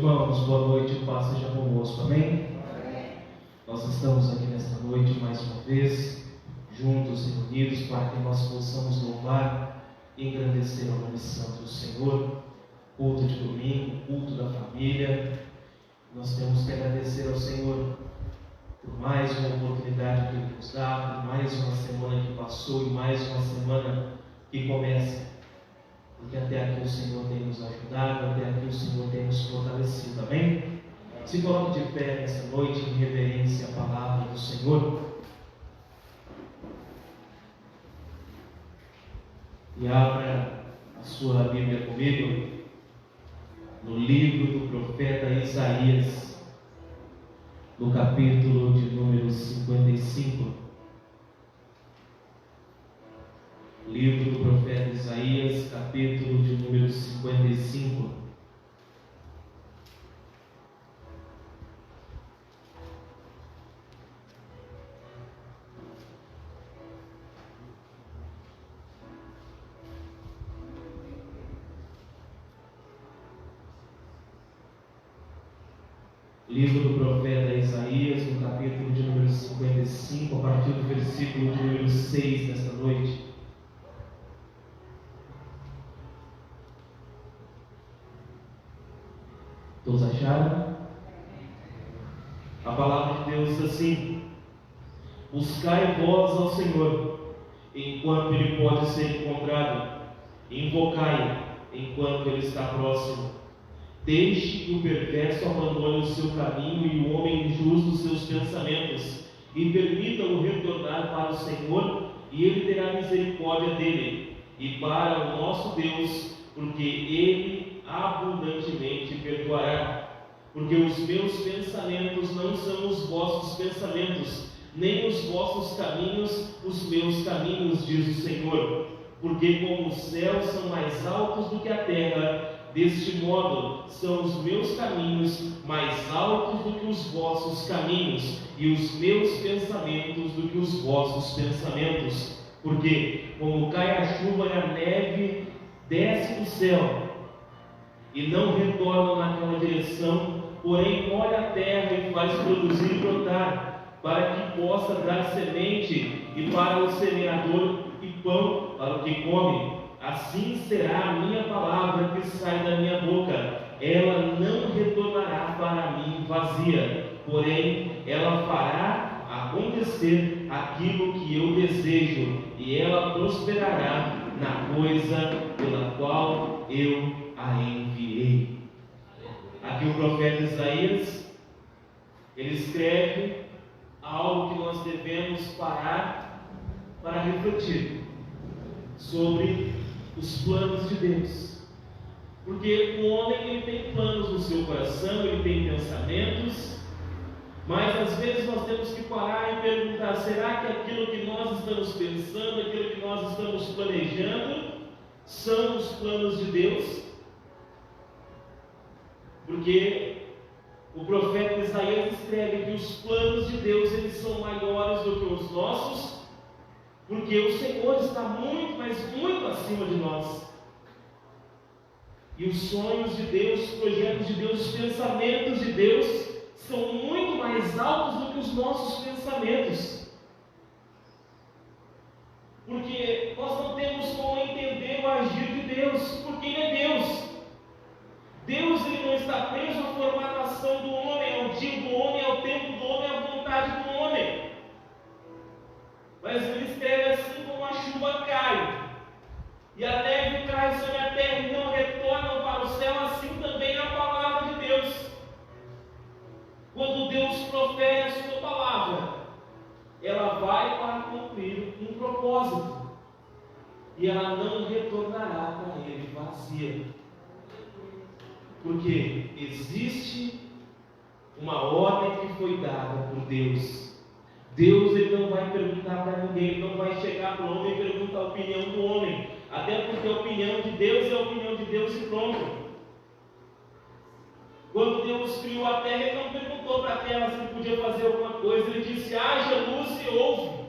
Irmãos, boa noite, o paz seja convosco, amém? Nós estamos aqui nesta noite mais uma vez, juntos e unidos, para que nós possamos louvar e engrandecer o nome santo do Senhor. Culto de domingo, culto da família. Nós temos que agradecer ao Senhor por mais uma oportunidade que Ele nos dá, por mais uma semana que passou e mais uma semana que começa. Porque até aqui o Senhor tem nos ajudado, até aqui o Senhor tem nos fortalecido, amém? Se coloque de pé nessa noite em reverência à palavra do Senhor. E abra a sua Bíblia comigo no livro do profeta Isaías, no capítulo de número 55. Livro do profeta Isaías, capítulo de número 55. Livro do profeta Isaías, no capítulo de número 55, a partir do versículo de número 6 nesta noite. Todos acharam? A palavra de Deus diz assim: buscai vós ao Senhor, enquanto Ele pode ser encontrado, invocai, enquanto Ele está próximo. Deixe que o perverso abandone o seu caminho e o homem injusto os seus pensamentos, e permita-o retornar para o Senhor, e Ele terá misericórdia dele, e para o nosso Deus, porque Ele abundantemente perdoará. Porque os meus pensamentos não são os vossos pensamentos, nem os vossos caminhos os meus caminhos, diz o Senhor. Porque como os céus são mais altos do que a terra, deste modo são os meus caminhos mais altos do que os vossos caminhos, e os meus pensamentos do que os vossos pensamentos. Porque como cai a chuva e a neve desce do céu, e não retornam naquela direção, porém molha a terra e faz produzir e brotar, para que possa dar semente, e para o semeador, e pão para o que come. Assim será a minha palavra que sai da minha boca. Ela não retornará para mim vazia, porém ela fará acontecer aquilo que eu desejo, e ela prosperará na coisa pela qual eu a enviei. Aqui o profeta Isaías, ele escreve algo que nós devemos parar para refletir sobre os planos de Deus. Porque o homem, ele tem planos no seu coração, ele tem pensamentos, mas às vezes nós temos que parar e perguntar: será que aquilo que nós estamos pensando, aquilo que nós estamos planejando, são os planos de Deus? Porque o profeta Isaías escreve que os planos de Deus, eles são maiores do que os nossos, porque o Senhor está muito, mas muito acima de nós. E os sonhos de Deus, os projetos de Deus, os pensamentos de Deus são muito mais altos do que os nossos pensamentos. Porque nós não temos como entender o agir de Deus, porque Ele é Deus. Deus, ele não está preso à formatação do homem, ao dia do homem, ao tempo do homem, à vontade do homem. Mas ele escreve assim: como a chuva cai, e a neve cai sobre a terra e não retornam para o céu, assim também é a palavra de Deus. Quando Deus profere a sua palavra, ela vai para cumprir um propósito, e ela não retornará para ele vazia. Porque existe uma ordem que foi dada por Deus. Deus, ele não vai perguntar para ninguém, ele não vai chegar para o homem e perguntar a opinião do homem, até porque a opinião de Deus é a opinião de Deus e pronto. Quando Deus criou a terra, ele não perguntou para a terra se ele podia fazer alguma coisa, ele disse: haja luz e houve.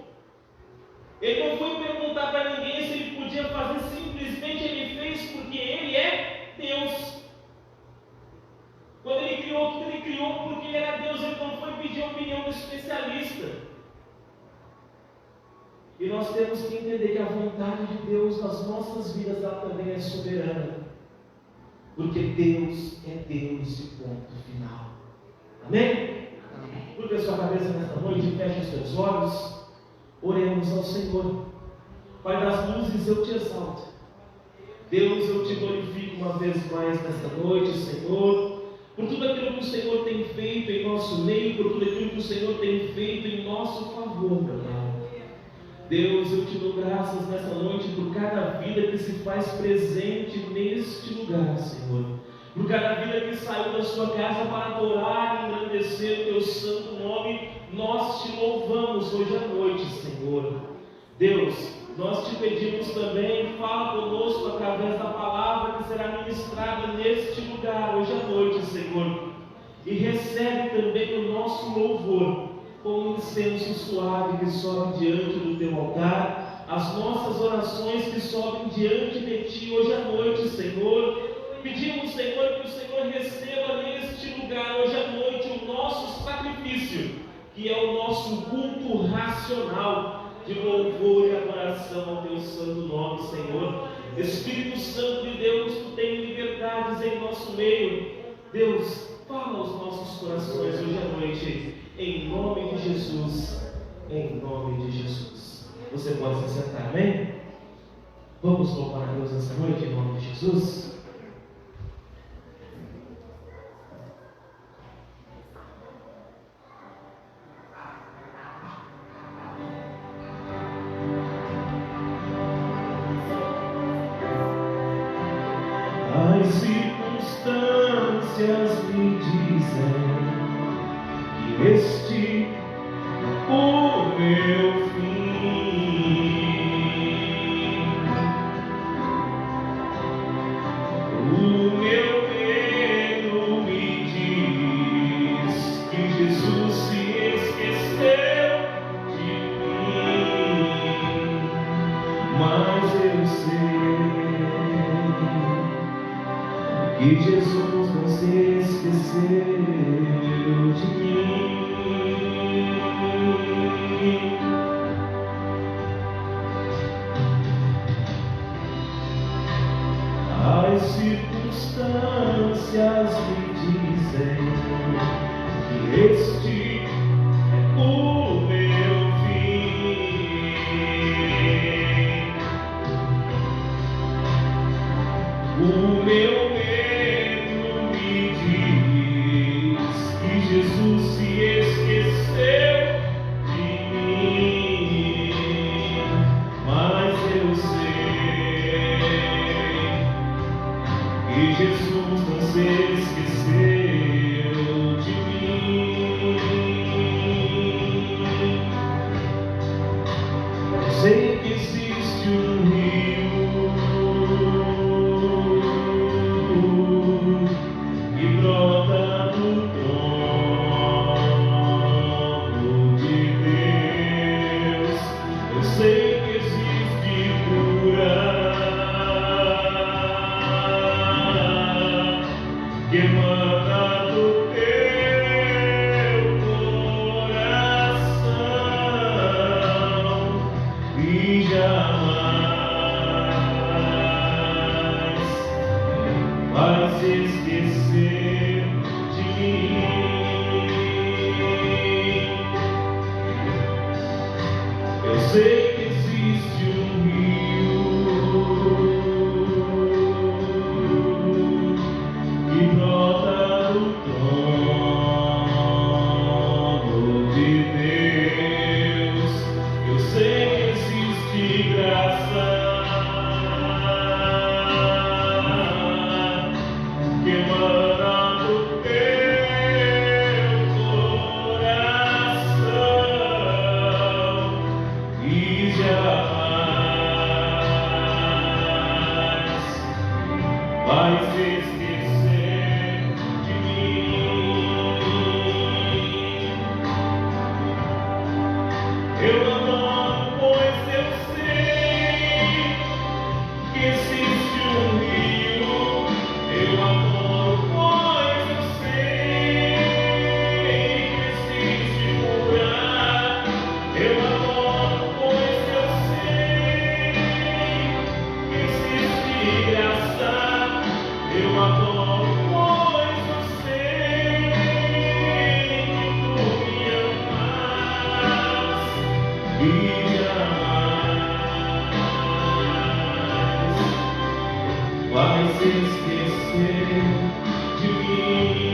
Ele não foi perguntar para ninguém se ele podia fazer, simplesmente ele fez, porque ele é Deus. Quando ele criou porque Ele era Deus, Ele não foi pedir a opinião do especialista. E nós temos que entender que a vontade de Deus nas nossas vidas, ela também é soberana. Porque Deus é Deus e ponto final. Amém? Curva a sua cabeça nesta noite e feche os seus olhos. Oremos ao Senhor. Pai das luzes, eu te exalto. Deus, eu te glorifico uma vez mais nesta noite, Senhor, por tudo aquilo que o Senhor tem feito em nosso meio, por tudo aquilo que o Senhor tem feito em nosso favor, meu Pai. Deus, eu te dou graças nesta noite por cada vida que se faz presente neste lugar, Senhor. Por cada vida que saiu da sua casa para adorar e engrandecer o teu santo nome, nós te louvamos hoje à noite, Senhor. Deus, nós te pedimos também, fala conosco através da palavra que será ministrada neste lugar hoje à noite, Senhor. E recebe também o nosso louvor com um incenso suave que sobe diante do teu altar, as nossas orações que sobem diante de ti hoje à noite, Senhor. Pedimos, Senhor, que o Senhor receba neste lugar hoje à noite o nosso sacrifício, que é o nosso culto racional de louvor e adoração ao teu santo nome, Senhor. Espírito Santo de Deus, tu tem liberdades em nosso meio. Deus, fala aos nossos corações hoje à noite, em nome de Jesus, em nome de Jesus. Você pode se sentar, amém? Vamos louvar a Deus essa noite, em nome de Jesus. As circunstâncias me dizem que este o meu fim. O meu medo me diz que Jesus se esqueceu de mim, mas eu sei que Jesus não se esqueceu de mim. As circunstâncias me dizem que este é o meu fim. O meu medo me diz que Jesus se esqueceu de mim, mas eu sei que Jesus não se esqueceu de mim. Eu sei que existe um rio que brota do trono de Deus. Eu sei que existe cura que emana do teu coração e jamais faz esquecer de mim. Eu sei que existe um rio que brota do trono de Deus. Eu sei que existe graça que emana do teu coração e e jamais vai se esquecer de mim.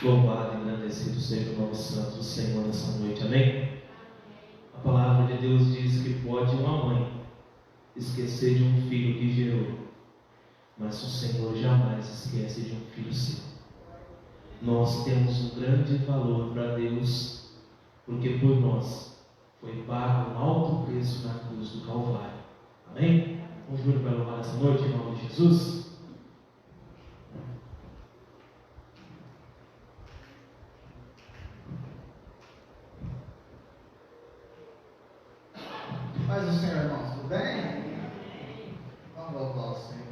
Louvado e agradecido seja o nome santo do Senhor nessa noite, amém? A palavra de Deus diz que pode uma mãe esquecer de um filho que gerou, mas o Senhor jamais esquece de um filho seu. Nós temos um grande valor para Deus, porque por nós foi pago um alto preço na cruz do Calvário, amém? Vamos juntos para louvar essa noite em nome de Jesus. Paz do Senhor, irmãos, tudo bem? Vamos louvar o Senhor.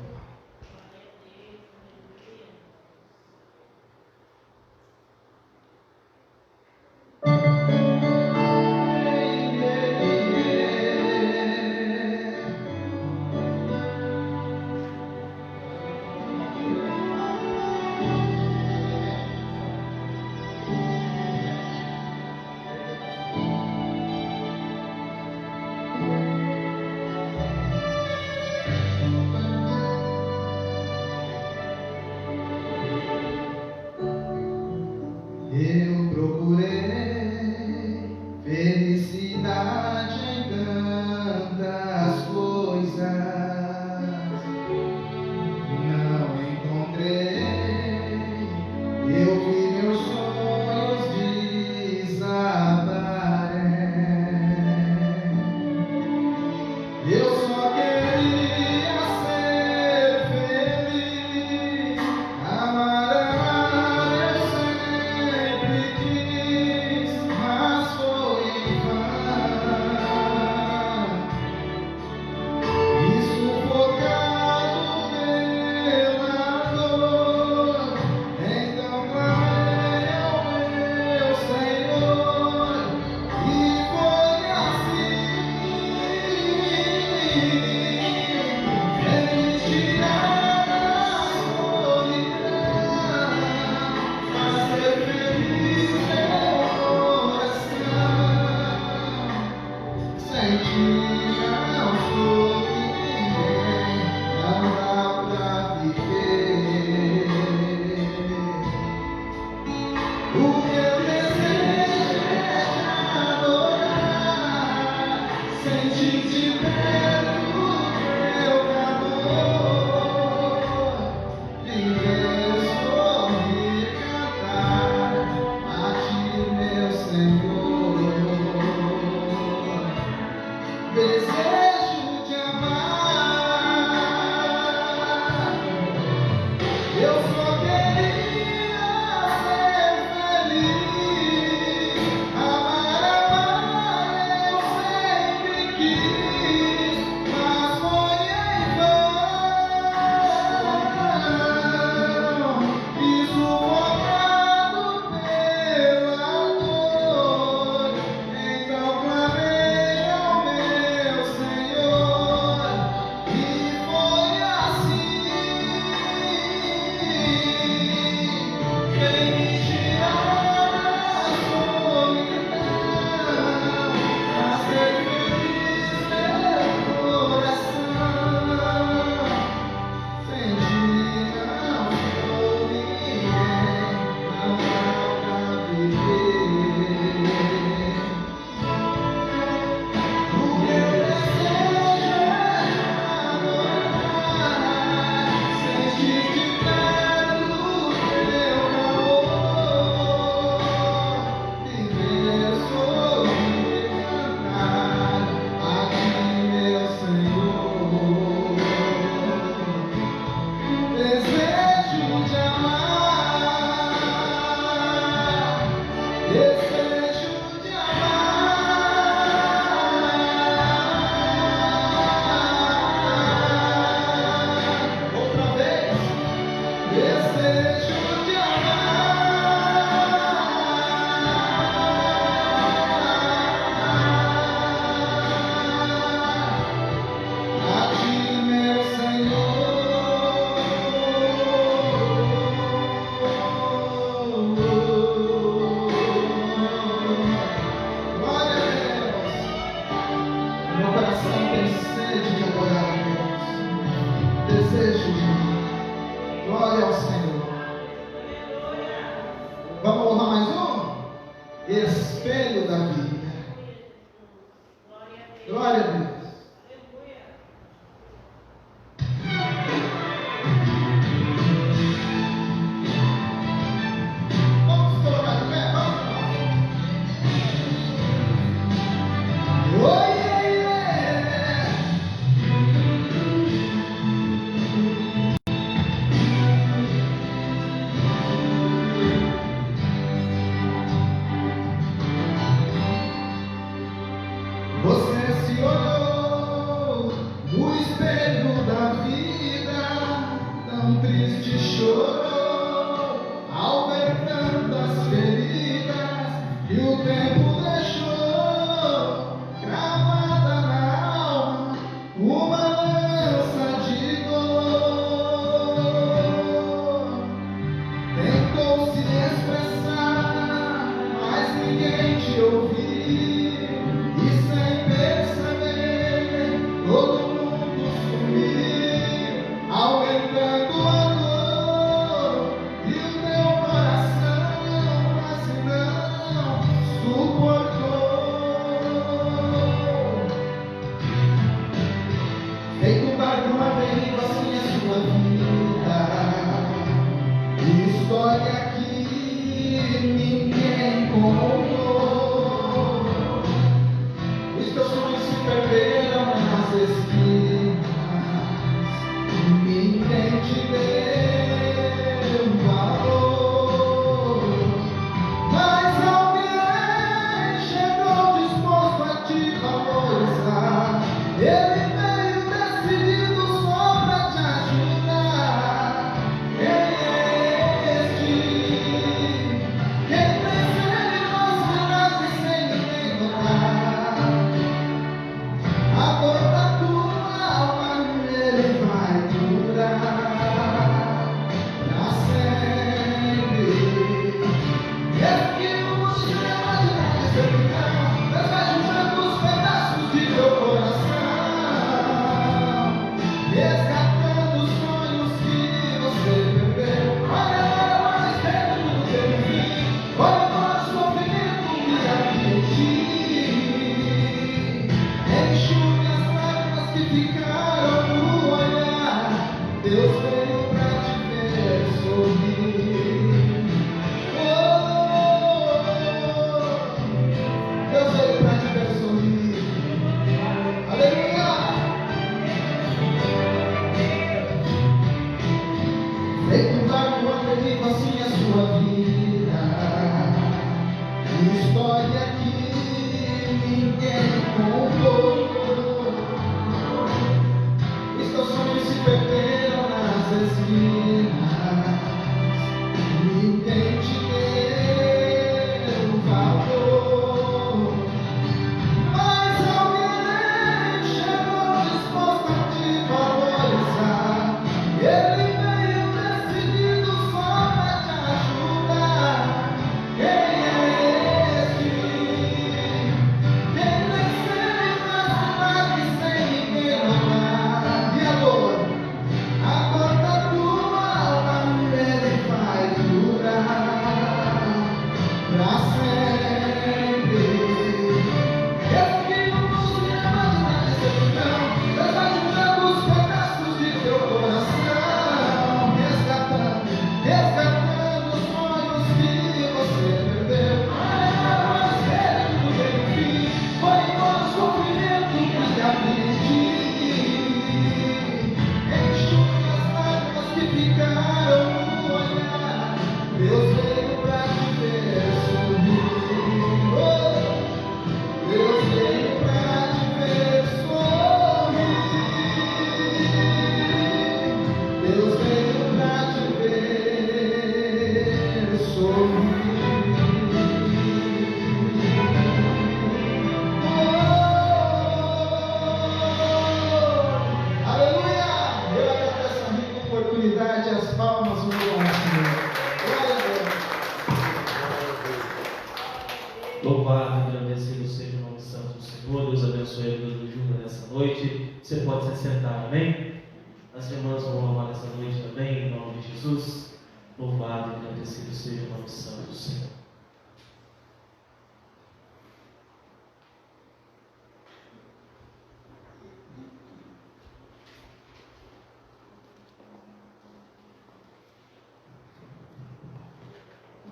desejo. Glória ao Senhor. Vamos honrar mais um? Espelho da vida. Glória a Deus. Vamos colocar de pé, vamos. Oi, você se olhou no espelho da vida, tão triste chorou ao ver tantas feridas que o tempo deixou gravada na alma uma lança de dor. Tentou se expressar, mas ninguém te ouviu. Todo mundo sumiu, aumentando a dor, e o teu coração quase não suportou. Feito barco a deriva, assim é sua vida, história que ninguém contou. Os teus sonhos se perderam nas esquinas, ninguém te deu valor, mas alguém chegou disposto a te valorizar. Ele veio decidido só pra te ajudar. Quem é este? Quem percebe nosso milagre sem ninguém notar? A dor da tua alma nele vai durar pra sempre. É que o chama de servidão vai juntando os pedaços de teu coração, resgatando os sonhos que você perdeu. Olha agora o espelho do teu fim, olha agora o sofrimento que havia em ti. Enxugue as lágrimas que ficaram no olhar. Deus veio pra te ver sorrir. Oh, Deus veio pra te ver sorrir. Aleluia! Feito um barco a deriva, assim é sua vida, história que ninguém contou. Os teus sonhos se perderam nas esquinas, ninguém te deu valor, mas alguém chegou disposto a te valorizar. Ele veio decidido só pra te ajudar. Quem é este? Quem percebe nosso milagre sem ninguém notar? E a dor da tua alma nele vai durar pra sempre. Eu que não consigo imaginar esse sertão, Deus vai juntando os pedaços de teu coração, resgatando os sonhos que você perdeu. Olha o espelho do teu fim, foi embora o sofrimento que havia em ti. Enxugue as lágrimas que ficaram no olhar. Deus veio pra te ver sorrir. Oh, Deus veio pra te ver sorrir. Deus veio pra te ver sorrir. Oh, aleluia! Eu agradeço a rica oportunidade, as palmas, o meu Senhor. Glória a Deus. Louvado e agradecido seja o nome santo do Senhor. Deus abençoe a vida do Júnior nessa noite. Você pode se sentar, amém? As irmãs vão louvar essa noite também, em nome de Jesus. Louvado e agradecido seja o nome santo do Senhor.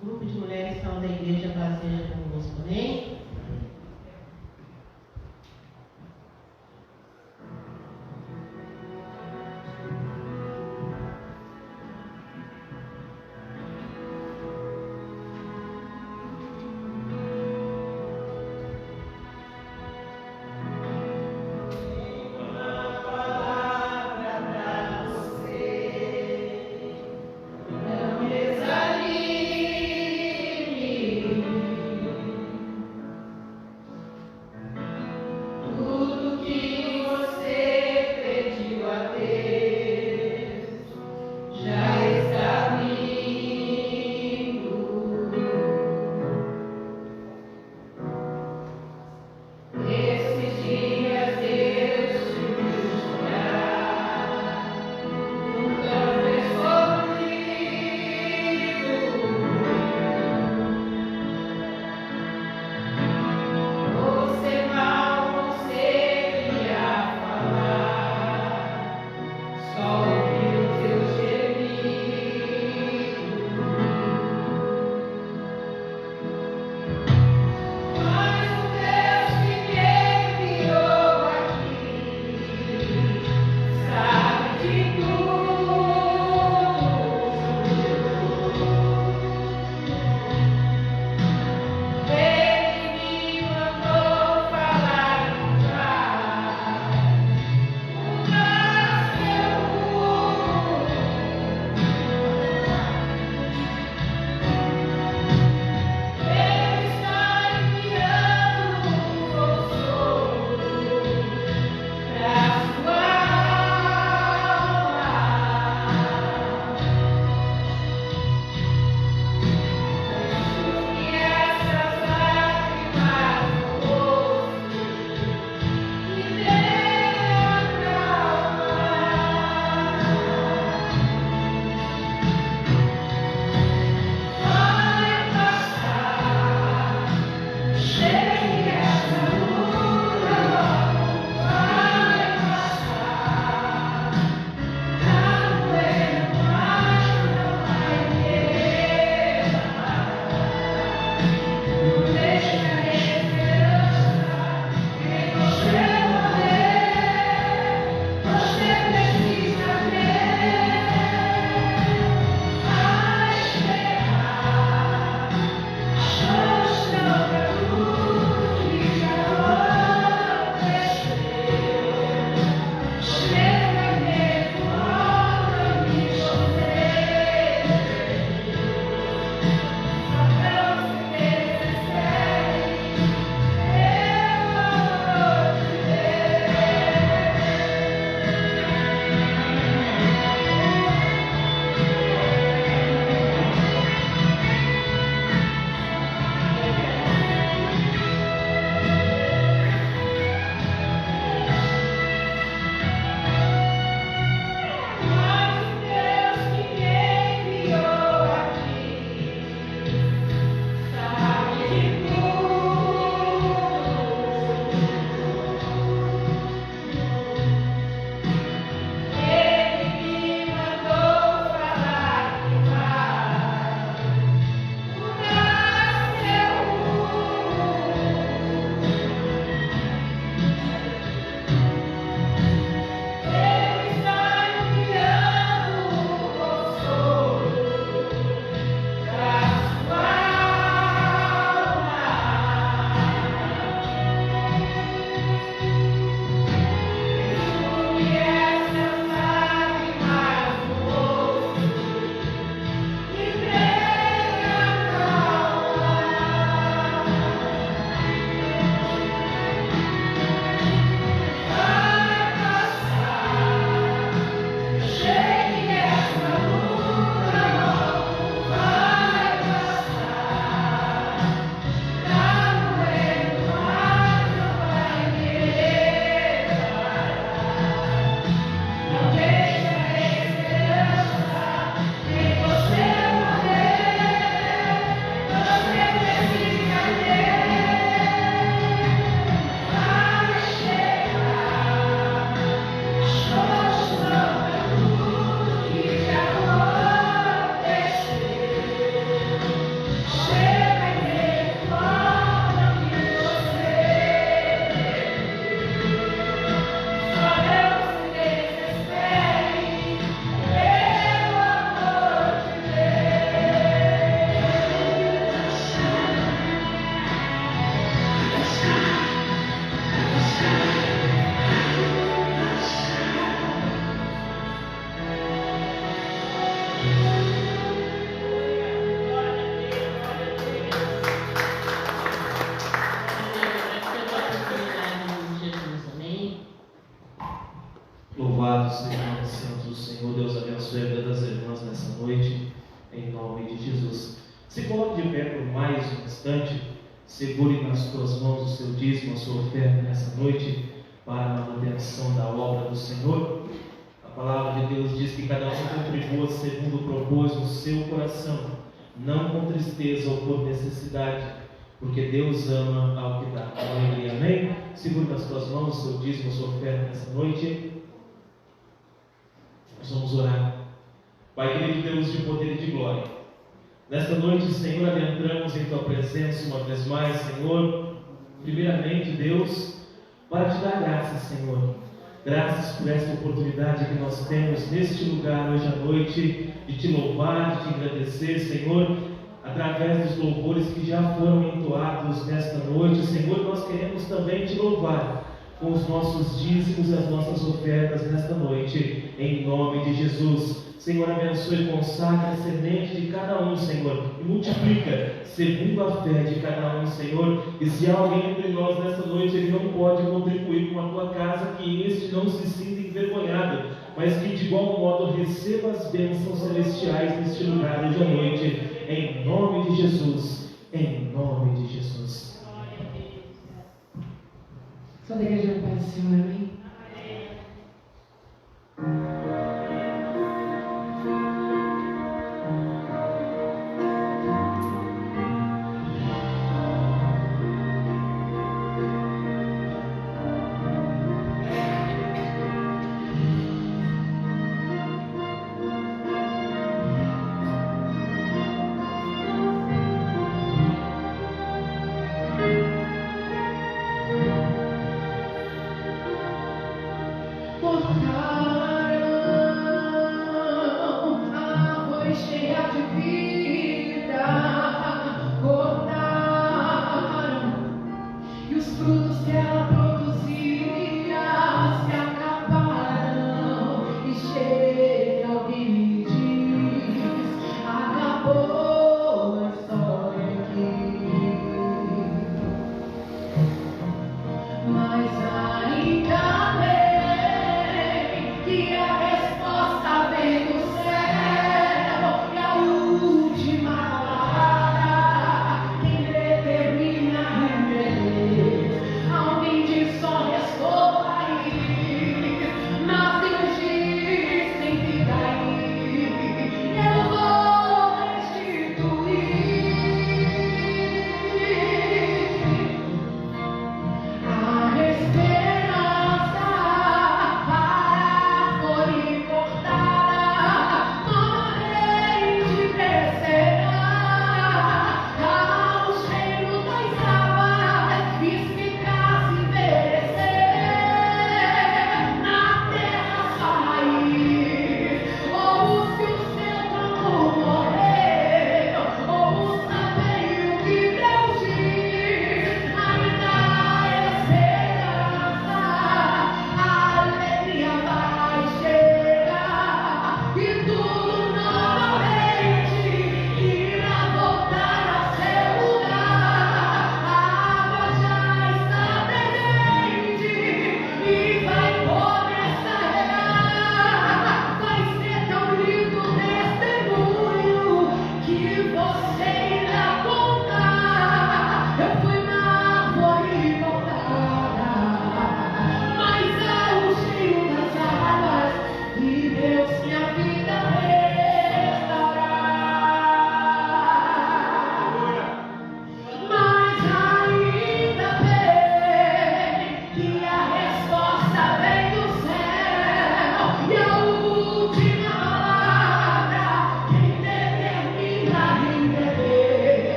O grupo de mulheres que estão da igreja fazendo conosco, amém? assentos. O Senhor Deus abençoe a vida das irmãs nessa noite, em nome de Jesus. Se coloque de pé por mais um instante, segure nas tuas mãos o seu dízimo, a sua oferta nessa noite, para a manutenção da obra do Senhor. A palavra de Deus diz que cada um contribua segundo o propósito do seu coração, não com tristeza ou por necessidade, porque Deus ama ao que dá com alegria. Amém? Segure nas tuas mãos o seu dízimo, a sua oferta nessa noite. Nós vamos orar. Pai querido Deus de poder e de glória, nesta noite, Senhor, adentramos em Tua presença uma vez mais, Senhor. Primeiramente, Deus, para Te dar graças, Senhor. Graças por esta oportunidade que nós temos neste lugar hoje à noite, de Te louvar, de Te agradecer, Senhor, através dos louvores que já foram entoados nesta noite. Senhor, nós queremos também Te louvar com os nossos dízimos e as nossas ofertas nesta noite, em nome de Jesus. Senhor, abençoe e consagre a semente de cada um, Senhor, e multiplica segundo a fé de cada um, Senhor. E se há alguém entre nós nesta noite, ele não pode contribuir com a Tua casa, que este não se sinta envergonhado, mas que de igual modo receba as bênçãos celestiais neste lugar hoje à noite, em nome de Jesus, em nome de Jesus. Só da igreja Pai do Senhor, amém?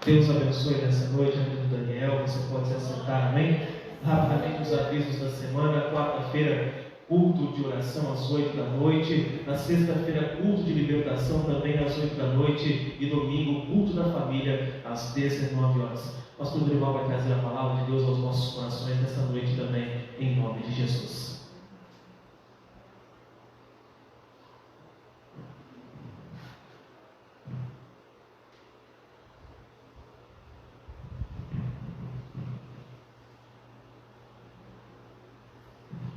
Deus abençoe nessa noite, amigo Daniel. Você pode se assentar, amém? Rapidamente os avisos da semana. Quarta-feira, culto de oração às 8 da noite. Na sexta-feira, culto de libertação também às 8 da noite. E domingo, culto da família às 19 horas. O pastor Dorival vai trazer a palavra de Deus aos nossos corações nessa noite também, em nome de Jesus.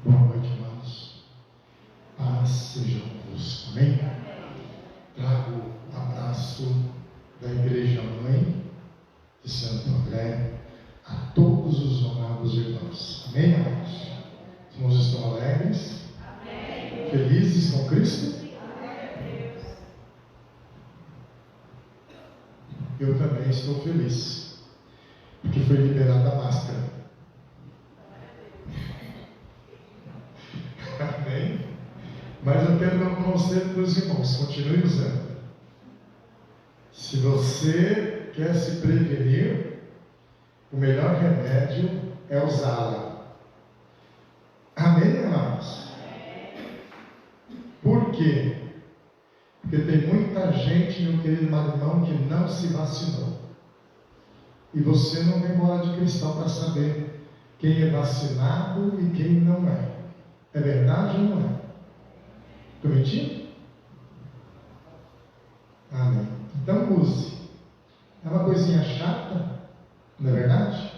Boa noite, irmãos. Paz seja convosco. Amém? Trago o abraço da Igreja Mãe de Santo André a todos os amados irmãos. Amém, amados? Os irmãos estão alegres? Amém. Felizes com Cristo? Amém. Eu também estou feliz, porque foi liberada a máscara. Amém? Mas eu quero dar um conselho para os irmãos: continue usando. Se você quer se prevenir, o melhor remédio é usá-la. Amém, amados? Por quê? Porque tem muita gente, meu querido irmão, que não se vacinou. E você não tem bola de cristal para saber quem é vacinado e quem não é. É verdade ou não é? Estou mentindo? Amém. Então use. É uma coisinha chata, não é verdade?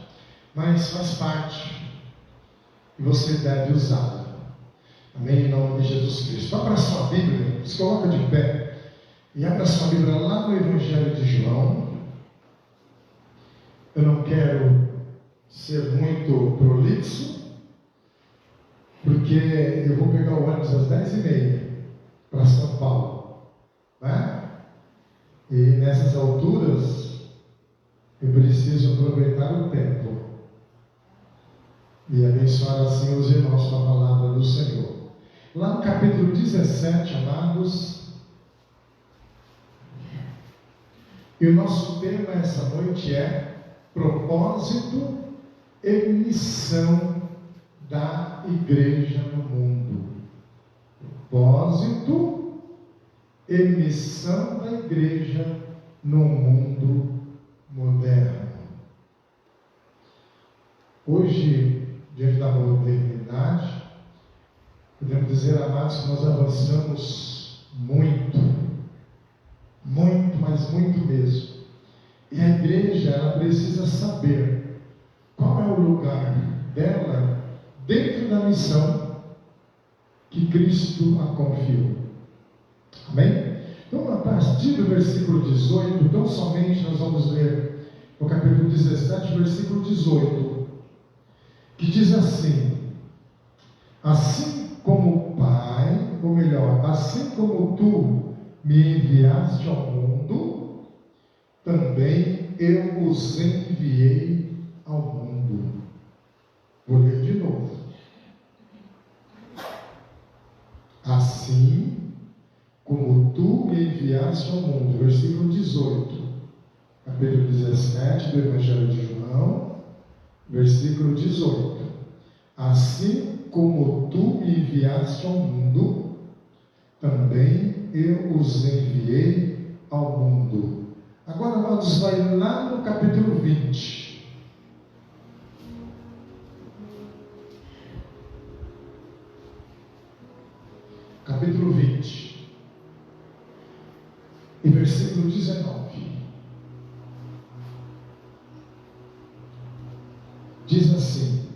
Mas faz parte. E você deve usá-la. Amém? Em nome de Jesus Cristo. Abra sua Bíblia, se coloca de pé. E abra sua Bíblia lá no Evangelho de João. Eu não quero ser muito prolixo, porque eu vou pegar o ônibus às 10h30 para São Paulo, né? E nessas alturas eu preciso aproveitar o tempo e abençoar assim os irmãos com a palavra do Senhor. Lá no capítulo 17, amados, e o nosso tema essa noite é propósito e missão da igreja no mundo. Propósito e missão da igreja no mundo moderno. Hoje, diante da modernidade, podemos dizer, amados, que nós avançamos muito, mas muito mesmo. E a igreja, ela precisa saber qual é o lugar dela dentro da missão que Cristo a confiou. Amém? Então, a partir do versículo 18, então somente nós vamos ler no capítulo 17, versículo 18, que diz assim: assim como o Pai, ou melhor, assim como tu me enviaste ao mundo, também eu os enviei ao mundo. Vou ler de novo. Assim como tu me enviaste ao mundo, versículo 18, capítulo 17 do Evangelho de João, versículo 18. Assim como tu me enviaste ao mundo, também eu os enviei ao mundo. Agora, amados, vai lá no capítulo 20. Capítulo 20, e versículo 19. Diz assim: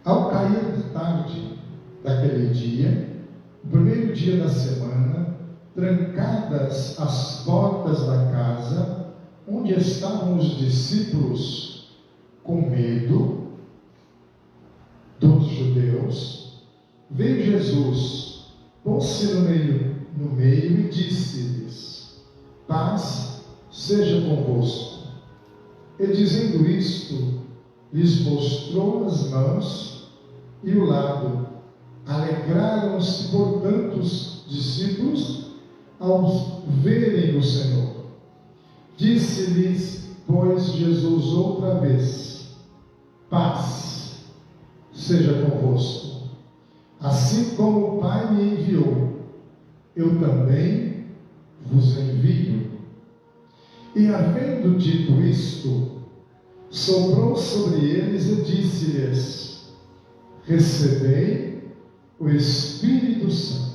ao cair da tarde daquele dia, o primeiro dia da semana, trancadas as portas da casa onde estavam os discípulos com medo dos judeus, veio Jesus, pôs-se no meio e disse-lhes: paz seja convosco. E dizendo isto, lhes mostrou as mãos e o lado. Alegraram-se, portanto, os discípulos ao verem o Senhor. Disse-lhes, pois, Jesus outra vez: paz seja convosco. Assim como o Pai me enviou, eu também vos envio. E havendo dito isto, soprou sobre eles e disse-lhes: recebei o Espírito Santo.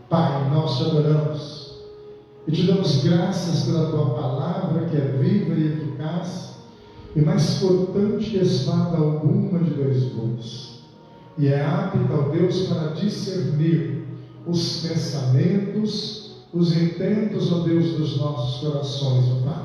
Pai, nós te adoramos e te damos graças pela tua palavra, que é viva e eficaz, e mais cortante que espada alguma de dois gumes, e é apta, ó Deus, para discernir os pensamentos, os intentos, ó Deus, dos nossos corações, ó Pai.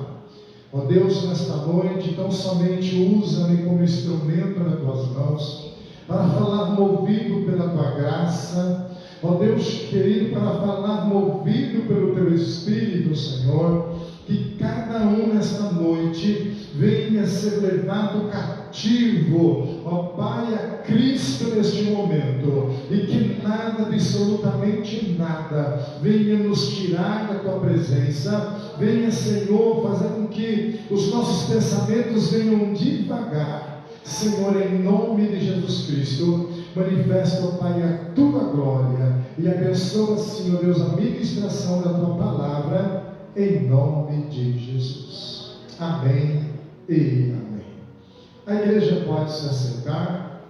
Ó Deus, nesta noite, tão somente usa-me como instrumento nas tuas mãos, para falar movido pela tua graça, ó Deus querido, para falar movido pelo teu Espírito, Senhor, que cada um nesta noite venha ser levado cativo, ó Pai, a Cristo neste momento, e que nada, absolutamente nada, venha nos tirar da tua presença. Venha, Senhor, fazer com que os nossos pensamentos venham devagar. Senhor, em nome de Jesus Cristo, manifesta, ó Pai, a tua glória e abençoa, Senhor Deus, a ministração da tua palavra, em nome de Jesus. Amém e amém. A igreja pode se assentar.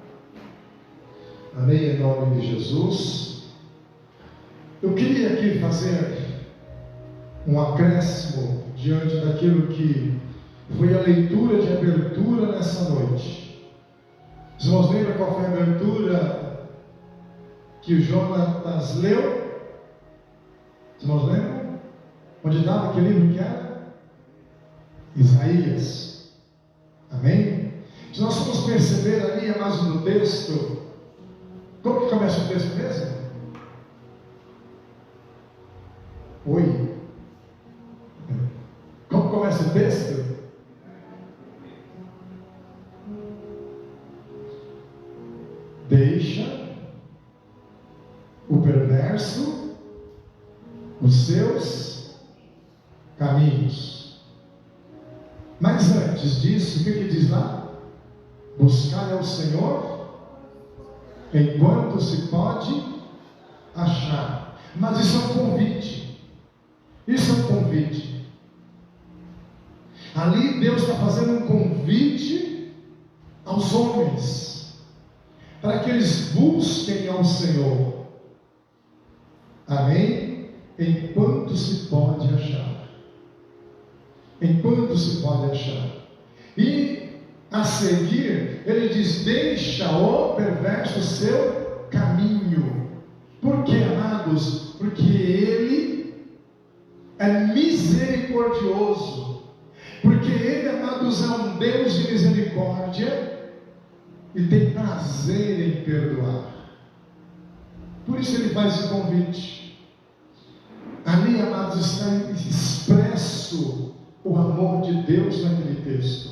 Amém, em nome de Jesus. Eu queria aqui fazer um acréscimo diante daquilo que foi a leitura de abertura nessa noite. Os irmãos lembram qual foi a abertura que o Jonatas leu? Os irmãos lembram? Onde estava aquele livro que era? Isaías. Amém? Se nós formos perceber ali, mais no texto, como que começa o texto mesmo? Oi? Como começa o texto? Deixa o perverso os seus caminhos. Mas antes disso, o que diz lá? Buscar ao Senhor enquanto se pode achar. Mas isso é um convite. Isso é um convite. Ali Deus está fazendo um convite aos homens, para que eles busquem ao Senhor. Amém? Enquanto se pode achar. Enquanto se pode achar. E a seguir, ele diz: deixa o perverso seu caminho. Por que, amados? Porque ele é misericordioso. Porque ele, amados, é um Deus de misericórdia e tem prazer em perdoar. Por isso ele faz o convite. Ali, amados, está expresso o amor de Deus naquele texto.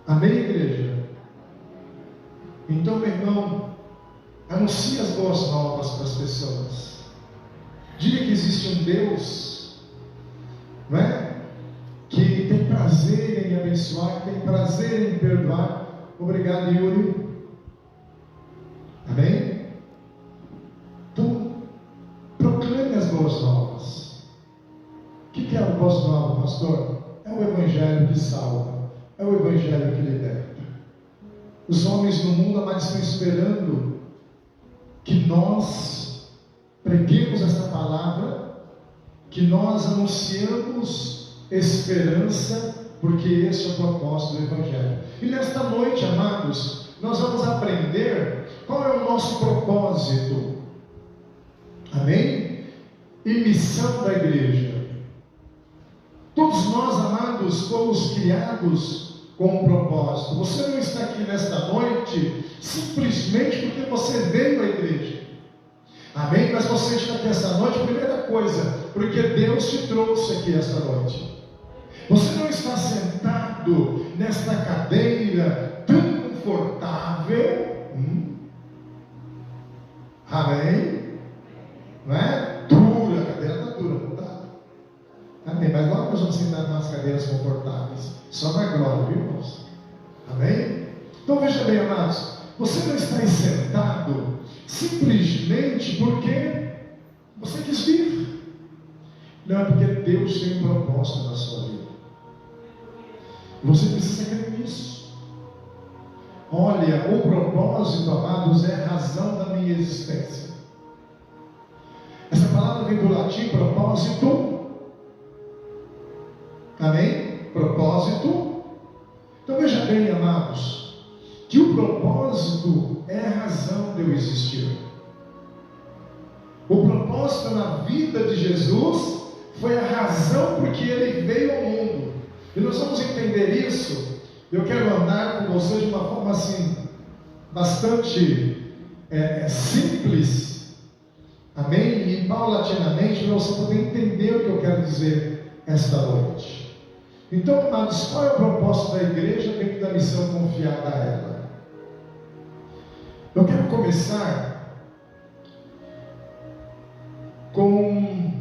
Amém, igreja? Então, meu irmão, anuncie as boas novas para as pessoas. Diga que existe um Deus, não é? Que tem prazer em abençoar, que tem prazer em perdoar. Obrigado, Yuri. Amém? Então, proclame as boas novas. O que é a boas nova, pastor? É o Evangelho que salva, é o Evangelho que liberta. Os homens no mundo, amados, estão esperando que nós preguemos esta palavra, que nós anunciamos esperança, porque esse é o propósito do Evangelho. E nesta noite, amados, nós vamos aprender qual é o nosso propósito. Amém? E missão da igreja. Todos nós, amados, fomos criados com um propósito. Você não está aqui nesta noite simplesmente porque você veio à igreja. Amém? Mas você está aqui esta noite, primeira coisa, porque Deus te trouxe aqui esta noite. Você não está sentado nesta cadeira tão confortável. Amém? Não é? Dura, a cadeira está dura, não está? vamos sentar em umas cadeiras confortáveis. Só na glória, viu, irmãos? Amém? Então veja bem, amados, você não está aí sentado simplesmente porque você quis vir. Não, é porque Deus tem um propósito na sua vida. Você precisa crer nisso. Olha, o propósito, amados, é a razão da minha existência. Essa palavra vem do latim propósito. Amém? Propósito. Então veja bem, amados, que o propósito é a razão de eu existir. O propósito na vida de Jesus foi a razão por que ele veio ao mundo. E nós vamos entender isso. Eu quero andar com você de uma forma assim, bastante simples, amém? E paulatinamente, para você poder entender o que eu quero dizer esta noite. Então, amados, qual é o propósito da igreja dentro da missão confiada a ela? Eu quero começar com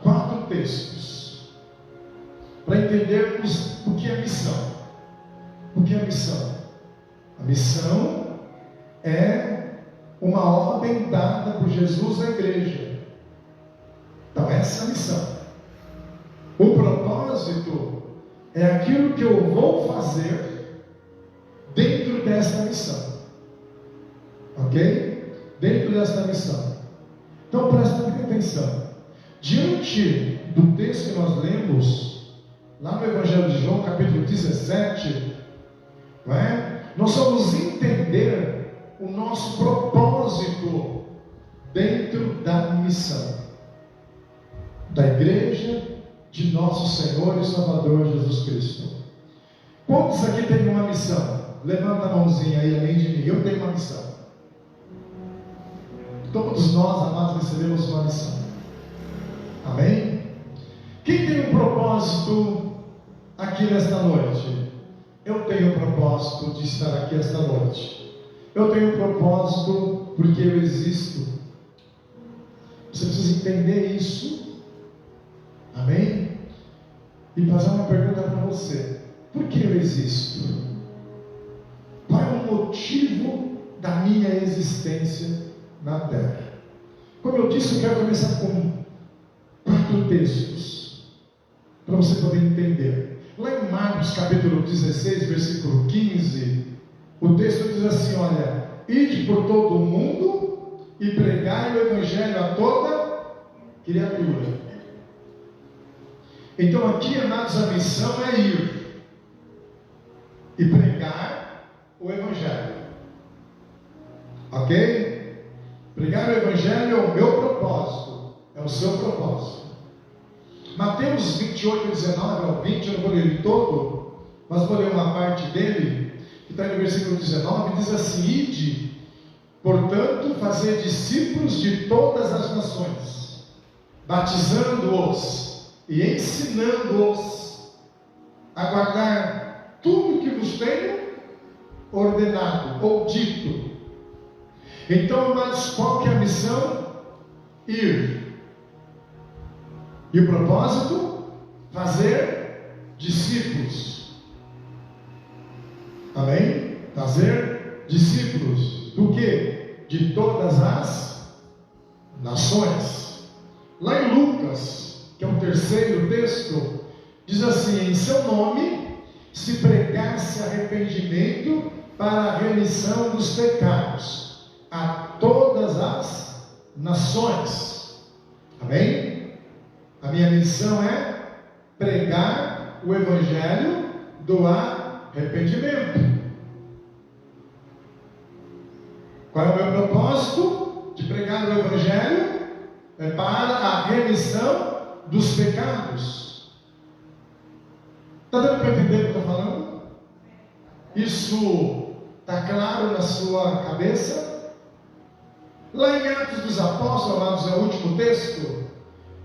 4 textos, para entendermos o que é missão. O que é missão? A missão é uma ordem dada por Jesus à igreja. Então essa é a missão. O propósito é aquilo que eu vou fazer dentro desta missão. Ok? Dentro desta missão. Então presta muita atenção. Diante do texto que nós lemos lá no Evangelho de João, capítulo 17, não é? Nós vamos entender o nosso propósito dentro da missão da igreja de nosso Senhor e Salvador Jesus Cristo. Quantos aqui têm uma missão? Levanta a mãozinha aí, além de mim. Eu tenho uma missão. Todos nós, amados, recebemos uma missão. Amém? Quem tem um propósito aqui nesta noite? Eu tenho um propósito de estar aqui esta noite. Eu tenho um propósito porque eu existo. Você precisa entender isso. Amém? E fazer uma pergunta para você: por que eu existo? Qual é o motivo da minha existência na terra? Como eu disse, eu quero começar com 4 textos para você poder entender. Lá em Marcos capítulo 16, versículo 15, o texto diz assim: olha, ide por todo o mundo e pregai o evangelho a toda criatura. Então aqui, amados, a missão é ir e pregar o evangelho. Ok? Pregar o evangelho é o meu propósito, é o seu propósito. Mateus 28, 19 ao 20, eu não vou ler ele todo, mas vou ler uma parte dele, que está no versículo 19, diz assim: ide, portanto, fazer discípulos de todas as nações, batizando-os e ensinando-os a guardar tudo que vos tenho ordenado ou dito. Então, amados, qual que é a missão? Ir. E o propósito? Fazer discípulos. Amém? Fazer discípulos do que? De todas as nações. Lá em Lucas, que é o terceiro texto, diz assim: em seu nome se pregasse arrependimento para a remissão dos pecados a todas as nações. Amém? A minha missão é pregar o evangelho do arrependimento. Qual é o meu propósito de pregar o evangelho? É para a remissão dos pecados. Está dando para entender o que eu estou falando? Isso está claro na sua cabeça? Lá em Atos dos Apóstolos, amados, é o último texto,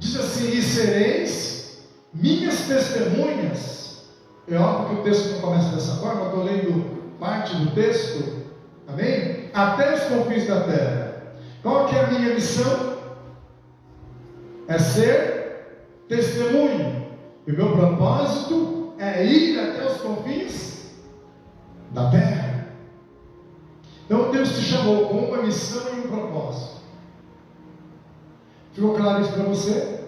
diz assim: e sereis minhas testemunhas. É óbvio que o texto não começa dessa forma, eu estou lendo parte do texto, amém? Até os confins da terra. Qual que é a minha missão? É ser testemunho. E o meu propósito é ir até os confins da terra. Então Deus te chamou com uma missão e um propósito. Ficou claro isso para você?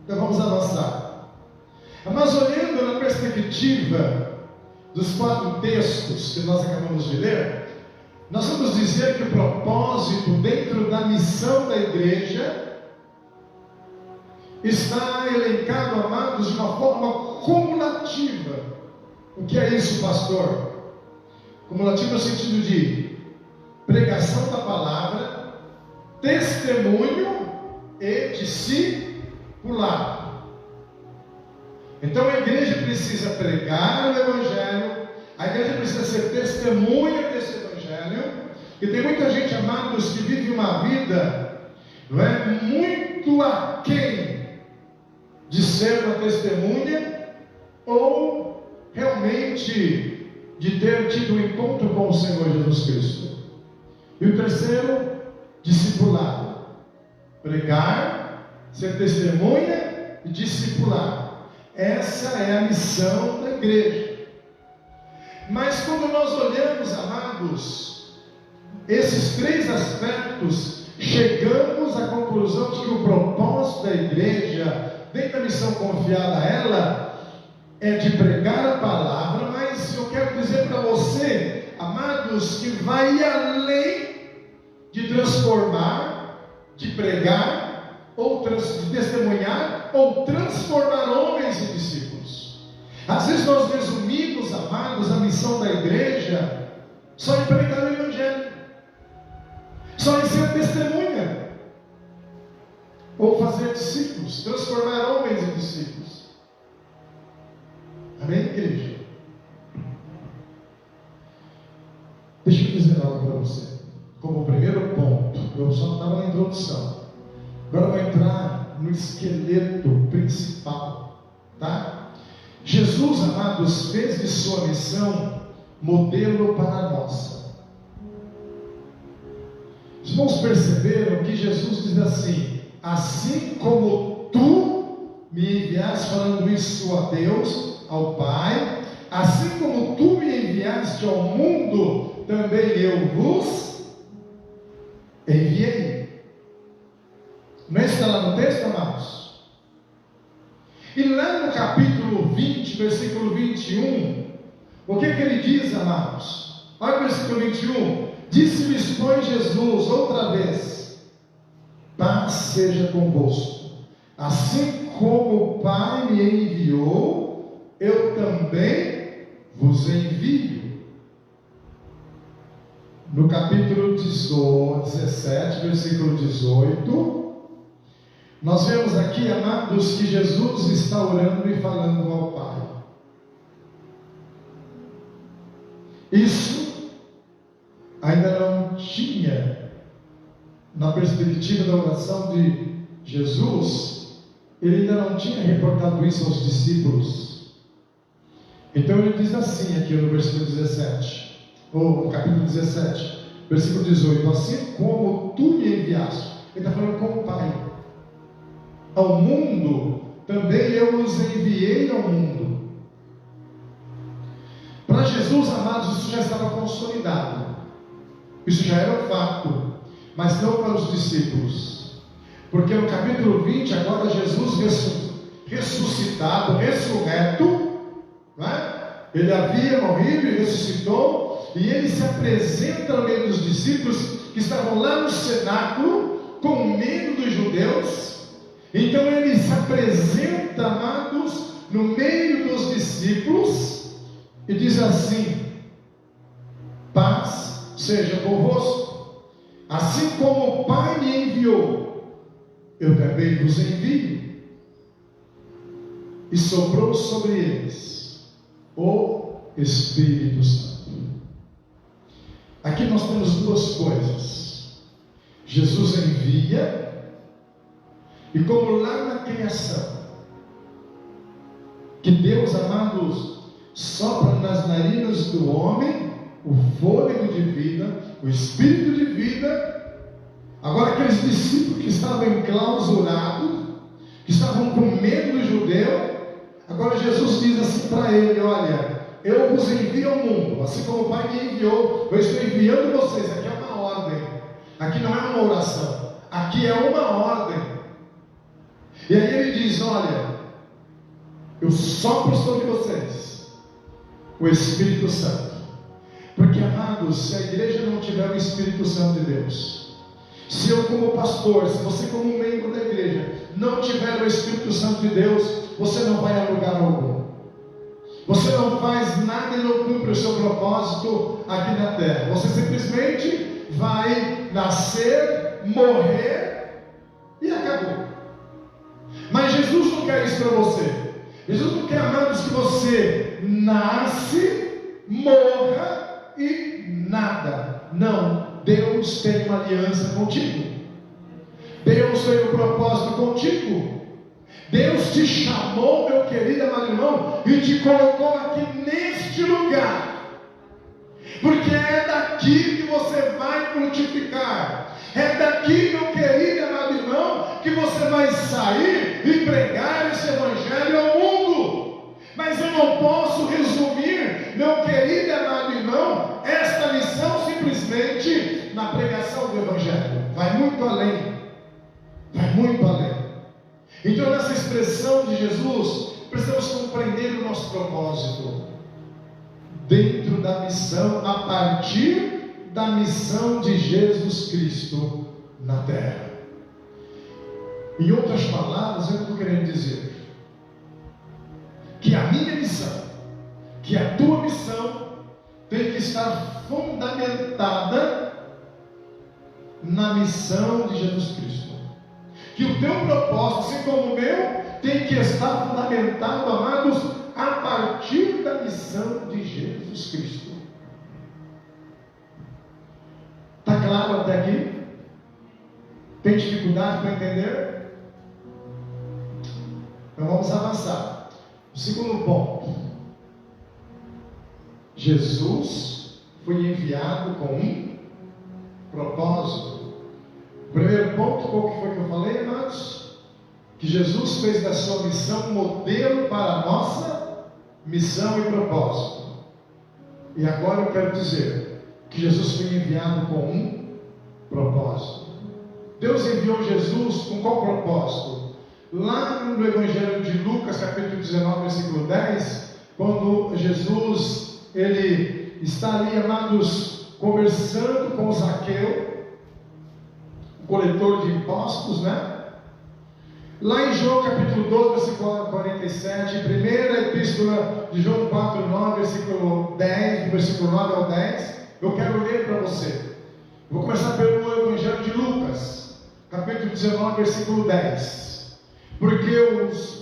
Então vamos avançar. Mas olhando na perspectiva dos 4 textos que nós acabamos de ler, nós vamos dizer que o propósito dentro da missão da igreja está elencado, amados, de uma forma cumulativa. O que é isso, pastor? Cumulativo no sentido de pregação da palavra, testemunho e discipulado. Então a igreja precisa pregar o evangelho, a igreja precisa ser testemunha desse evangelho, e tem muita gente, amados, que vive uma vida, não é, muito aquém de ser uma testemunha, ou realmente de ter tido um encontro com o Senhor Jesus Cristo. E o terceiro, discipulado. Pregar, ser testemunha e discipular. Essa é a missão da igreja. Mas quando nós olhamos, amados, esses 3 aspectos, chegamos à conclusão de que o propósito da igreja, dentro da missão confiada a ela, é de pregar a palavra, mas eu quero dizer para você, amados, que vai além de transformar, de pregar, de testemunhar, ou transformar homens em discípulos. Às vezes nós resumimos, amados, a missão da igreja só em pregar o evangelho, só em ser testemunha, ou fazer discípulos, transformar homens em discípulos. Amém, igreja? Deixa eu dizer algo para você. Como primeiro ponto, eu só estava na introdução. Agora vai entrar no esqueleto principal, tá? Jesus, amados, fez de sua missão modelo para a nossa. Os irmãos perceberam que Jesus diz assim: assim como tu me enviaste, falando isso a Deus, ao Pai, assim como tu me enviaste ao mundo, também eu vos enviei. Não está lá no texto, amados? E lá no capítulo 20, versículo 21, o que ele diz, amados? Olha o versículo 21. Disse-lhes, pois, Jesus, outra vez: paz seja convosco. Assim como o Pai me enviou, eu também vos envio. No capítulo 17, versículo 18, nós vemos aqui, amados, que Jesus está orando e falando ao Pai. Isso ainda não tinha, na perspectiva da oração de Jesus, ele ainda não tinha reportado isso aos discípulos. Então ele diz assim aqui no versículo 17, ou no capítulo 17, versículo 18: assim como tu me enviaste, ele está falando com o Pai, ao mundo, também eu os enviei ao mundo. Para Jesus, amados, isso já estava consolidado, isso já era um fato, mas não para os discípulos, porque no capítulo 20, agora Jesus ressuscitado, ressurreto, não é? Ele havia morrido e ressuscitou, e ele se apresenta no meio dos discípulos que estavam lá no cenáculo, com medo dos judeus. Então ele se apresenta, amados, no meio dos discípulos e diz assim: paz seja convosco. Assim como o Pai me enviou, eu também vos envio. E soprou sobre eles o Espírito Santo. Aqui nós temos duas coisas: Jesus envia, e como lá na criação, que Deus, amados, sopra nas narinas do homem o fôlego de vida, o espírito de vida. Agora aqueles discípulos que estavam enclausurados, que estavam com medo do judeu. Agora Jesus diz assim para ele: olha, eu vos envio ao mundo, assim como o Pai me enviou, eu estou enviando vocês. Aqui é uma ordem, aqui não é uma oração, aqui é uma ordem. E aí ele diz: olha, eu sopro sobre vocês o Espírito Santo. Porque, amados, se a igreja não tiver o Espírito Santo de Deus, se eu como pastor, se você como membro da igreja não tiver o Espírito Santo de Deus, você não vai a lugar algum. Você não faz nada e não cumpre o seu propósito aqui na terra. Você simplesmente vai nascer, morrer e acabou. Mas Jesus não quer isso para você. Jesus não quer, amados, que você nasce, morra e nada. Não, Deus tem uma aliança contigo. Deus tem um propósito contigo. Deus te chamou, meu querido amado irmão, e te colocou aqui neste lugar, porque é daqui que você vai frutificar. É daqui, meu querido amado irmão, que você vai sair e pregar esse evangelho ao mundo. Mas eu não posso resumir, meu querido amado irmão, esta missão simplesmente na pregação do evangelho. Vai muito além. Vai muito além. Então, nessa expressão de Jesus, precisamos compreender o nosso propósito dentro da missão, a partir da missão de Jesus Cristo na terra. Em outras palavras, eu estou querendo dizer que a minha missão, que a tua missão, tem que estar fundamentada na missão de Jesus Cristo. Que o teu propósito, assim como o meu, tem que estar fundamentado, amados, a partir da missão de Jesus Cristo. Está claro até aqui? Tem dificuldade para entender? Então vamos avançar. O segundo ponto: Jesus foi enviado com um propósito. O primeiro ponto, qual que foi que eu falei, amados? Que Jesus fez da sua missão um modelo para a nossa missão e propósito. E agora eu quero dizer que Jesus foi enviado com um propósito. Deus enviou Jesus com qual propósito? Lá no Evangelho de Lucas, capítulo 19, versículo 10, quando Jesus, ele está ali, amados, conversando com Zaqueu, coletor de impostos, né? Lá em João capítulo 12, versículo 47, primeira epístola de João 4, 9, versículo 10, do versículo 9 ao 10, eu quero ler para você. Vou começar pelo Evangelho de Lucas, capítulo 19, versículo 10. Porque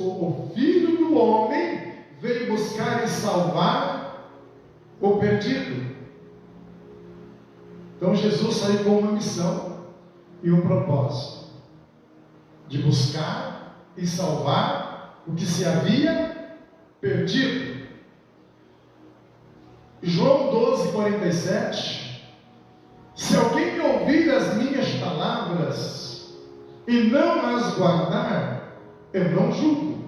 o Filho do Homem veio buscar e salvar o perdido. Então Jesus saiu com uma missão e um propósito de buscar e salvar o que se havia perdido. João 12, 47: se alguém ouvir as minhas palavras e não as guardar, eu não julgo,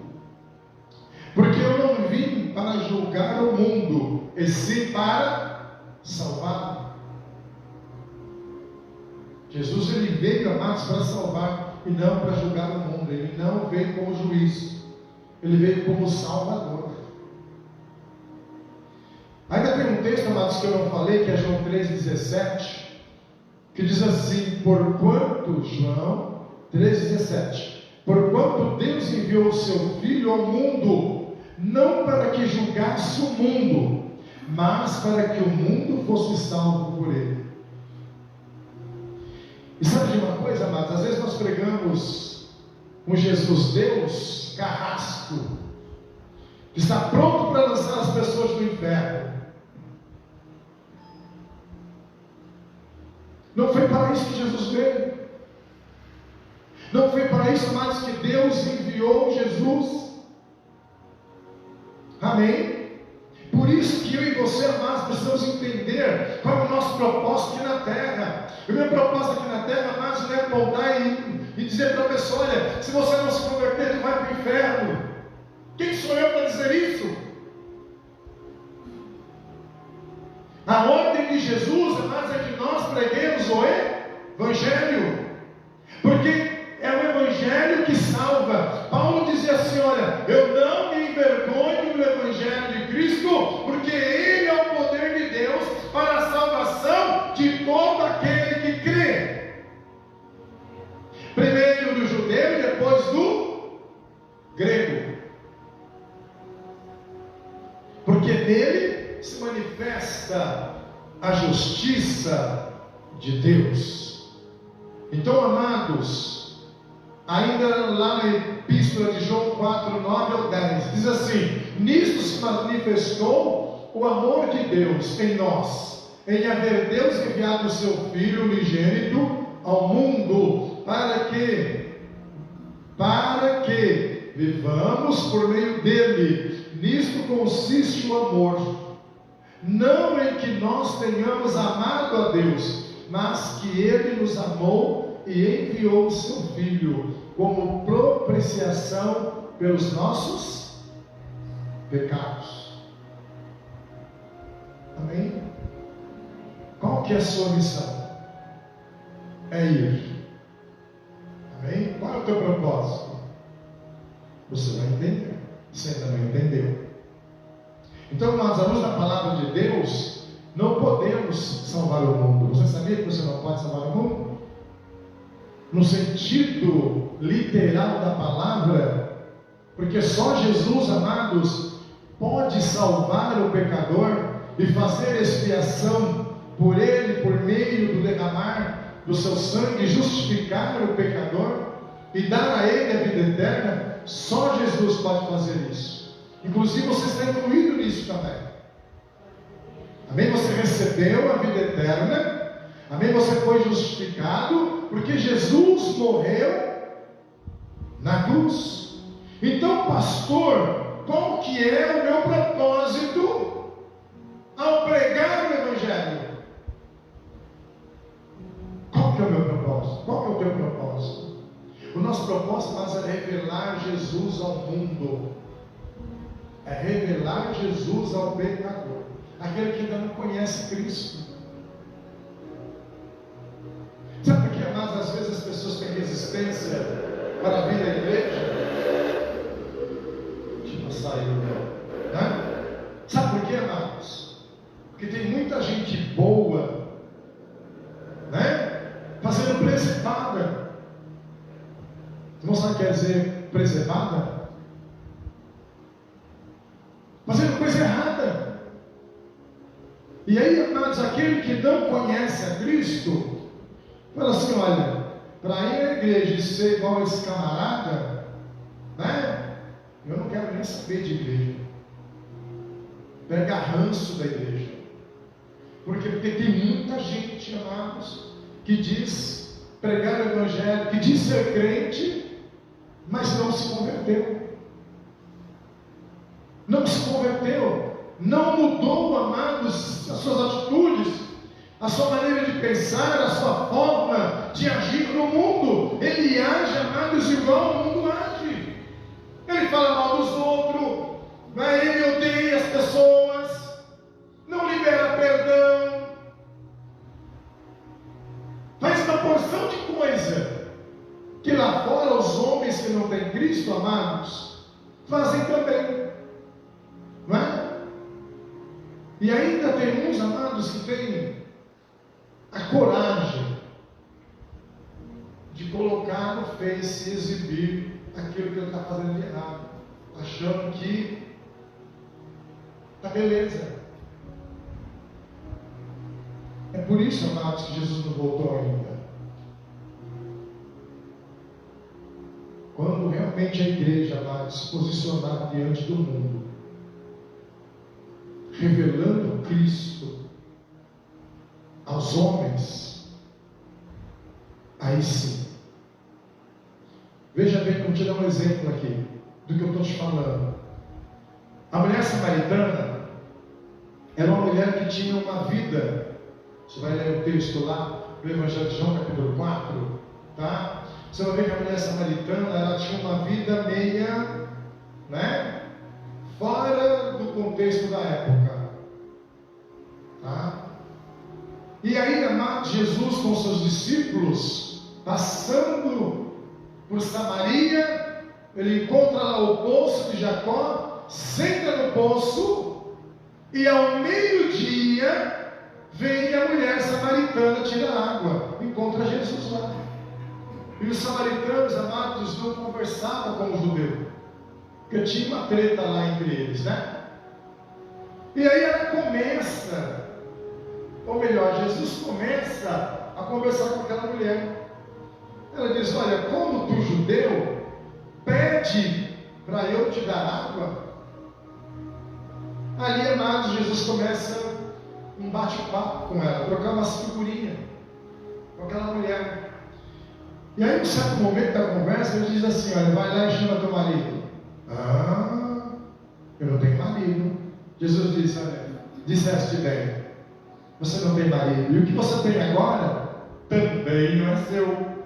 porque eu não vim para julgar o mundo, e sim para salvá-lo. Jesus, ele veio, amados, para salvar e não para julgar o mundo. Ele não veio como juiz, ele veio como salvador. Ainda tem um texto, amados, que eu não falei, que é João 3,17, que diz assim: porquanto, João 3,17, porquanto Deus enviou o seu Filho ao mundo, não para que julgasse o mundo, mas para que o mundo fosse salvo por ele. E sabe de uma coisa, amados? Às vezes nós pregamos um Jesus Deus carrasco, que está pronto para lançar as pessoas do inferno. Não foi para isso que Jesus veio. Não foi para isso, amados, que Deus enviou Jesus. Amém? Por isso que eu e você, amados, precisamos entender qual é o nosso propósito aqui na terra. O meu propósito aqui na terra, amados, não é apontar e dizer para a pessoa: olha, se você não se converter, tu vai para o inferno. Quem sou eu para dizer isso? A ordem de Jesus, amados, é que nós preguemos o Evangelho, porque é o Evangelho que salva. Paulo dizia assim: olha, eu não me envergonho do Evangelho de Cristo, porque ele é o poder de Deus para a salvação de todo aquele que crê, primeiro do judeu e depois do grego, porque nele se manifesta a justiça de Deus. Então, amados, ainda lá na epístola de João 4, 9 ao 10, diz assim: nisto se manifestou o amor de Deus em nós, em haver Deus enviado o seu Filho unigênito ao mundo, para que vivamos por meio dele. Nisto consiste o amor, não em que nós tenhamos amado a Deus, mas que ele nos amou e enviou o seu Filho como propiciação pelos nossos pecados. Amém? Qual que é a sua missão? É ir. Amém? Qual é o teu propósito? Você vai entender. Você ainda não entendeu. Então, nós, à luz da palavra de Deus, não podemos salvar o mundo. Você sabia que você não pode salvar o mundo? No sentido literal da palavra, porque só Jesus, amados, pode salvar o pecador e fazer expiação por ele, por meio do derramar do seu sangue, justificar o pecador e dar a ele a vida eterna. Só Jesus pode fazer isso. Inclusive você está incluído nisso também. Amém? Você recebeu a vida eterna. Amém? Você foi justificado porque Jesus morreu na cruz. Então, pastor, qual que é o meu propósito ao pregar o Evangelho? Qual que é o meu propósito? Qual que é o teu propósito? O nosso propósito, mas é revelar Jesus ao mundo. É revelar Jesus ao pecador, aquele que ainda não conhece Cristo. Sabe por que, amados, às vezes as pessoas têm resistência para vir à igreja? Deixa eu passar aí, né? Sabe por que, amados? Porque tem muita gente boa, né? Fazendo preservada. Você não sabe o que quer dizer preservada? Fazendo coisa errada. E aí, amados, aquele que não conhece a Cristo fala assim: olha, para ir à igreja e ser igual a esse camarada, né? Eu não quero nem saber de igreja. Pega ranço da igreja. Porque tem muita gente, amados, que diz pregar o Evangelho, que diz ser crente, mas não se converteu. Não se converteu, não mudou, amados, as suas atitudes, a sua maneira de pensar, a sua forma de agir no mundo. Ele age, amados, igual o mundo age. Ele fala mal dos outros, mas ele odeia as pessoas, não libera perdão, faz uma porção de coisa que lá fora os homens que não têm Cristo, amados, fazem também. Não é? E ainda tem uns, amados, que têm a coragem de colocar no Face e exibir aquilo que ele está fazendo de errado, achando que está beleza. É por isso, amados, que Jesus não voltou ainda. Quando realmente a igreja, amados, se posicionar diante do mundo, revelando Cristo aos homens, aí sim. Veja bem, vou te dar um exemplo aqui do que eu estou te falando. A mulher samaritana era uma mulher que tinha uma vida. Você vai ler o texto lá no Evangelho de João, capítulo 4, tá? Você vai ver que a mulher samaritana, ela tinha uma vida meia, né, fora do contexto da época, tá? E aí, amado, Jesus com seus discípulos, passando por Samaria, ele encontra lá o poço de Jacó, senta no poço, e ao meio-dia vem a mulher samaritana tirar água, encontra Jesus lá. E os samaritanos, amados, não conversavam com o judeu, porque tinha uma treta lá entre eles, né? E aí ela começa, ou melhor, Jesus começa a conversar com aquela mulher. Ela diz: olha, como tu judeu, pede para eu te dar água. Ali, amados, Jesus começa um bate-papo com ela, trocar umas figurinhas com aquela mulher. E aí, em um certo momento da conversa, ele diz assim: olha, vai lá e chama teu marido. Ah, eu não tenho marido. Jesus disse: olha, disseste bem, você não tem marido, e o que você tem agora também não é seu.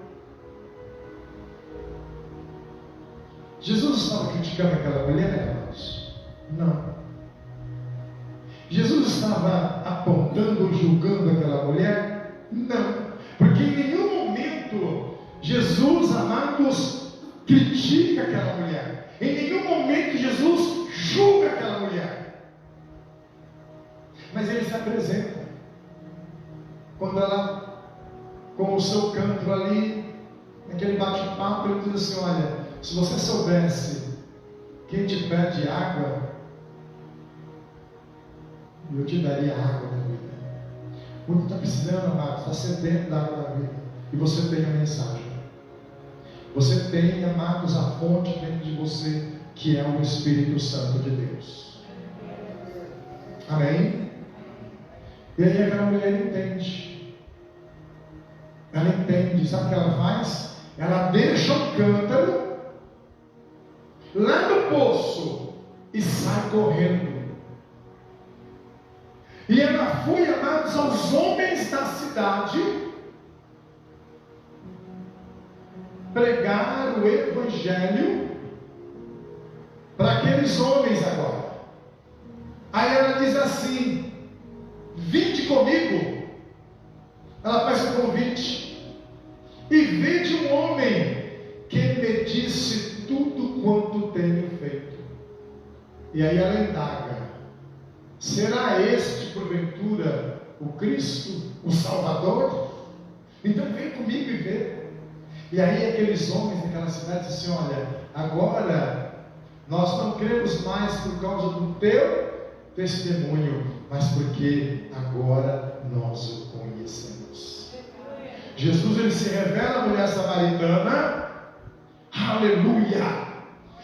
Jesus estava criticando aquela mulher, irmãos? Não. Jesus estava apontando ou julgando aquela mulher? Não. Porque em nenhum momento Jesus, amados, critica aquela mulher. Em nenhum momento Jesus julga aquela mulher. Mas ele se apresenta. Quando ela, com o seu canto ali, naquele bate-papo, ele diz assim: olha, se você soubesse quem te pede água, eu te daria água da vida. Muito está precisando, amado, está sedento da água da vida. E você tem a mensagem. Você tem, amados, a fonte dentro de você, que é o Espírito Santo de Deus. Amém? E aí aquela mulher entende. Ela entende, sabe o que ela faz? Ela deixa o cântaro lá no poço e sai correndo. E ela foi, amados, aos homens da cidade pregar o Evangelho para aqueles homens agora. Aí ela diz assim: vinde comigo. Ela faz um convite: e vede um homem que me disse tudo quanto tenho feito. E aí ela indaga: será este porventura o Cristo, o Salvador? Então vem comigo e vê. E aí aqueles homens daquela cidade dizem assim: olha, agora nós não cremos mais por causa do teu testemunho, mas porque agora nós o conhecemos. Jesus, ele se revela à mulher samaritana, aleluia,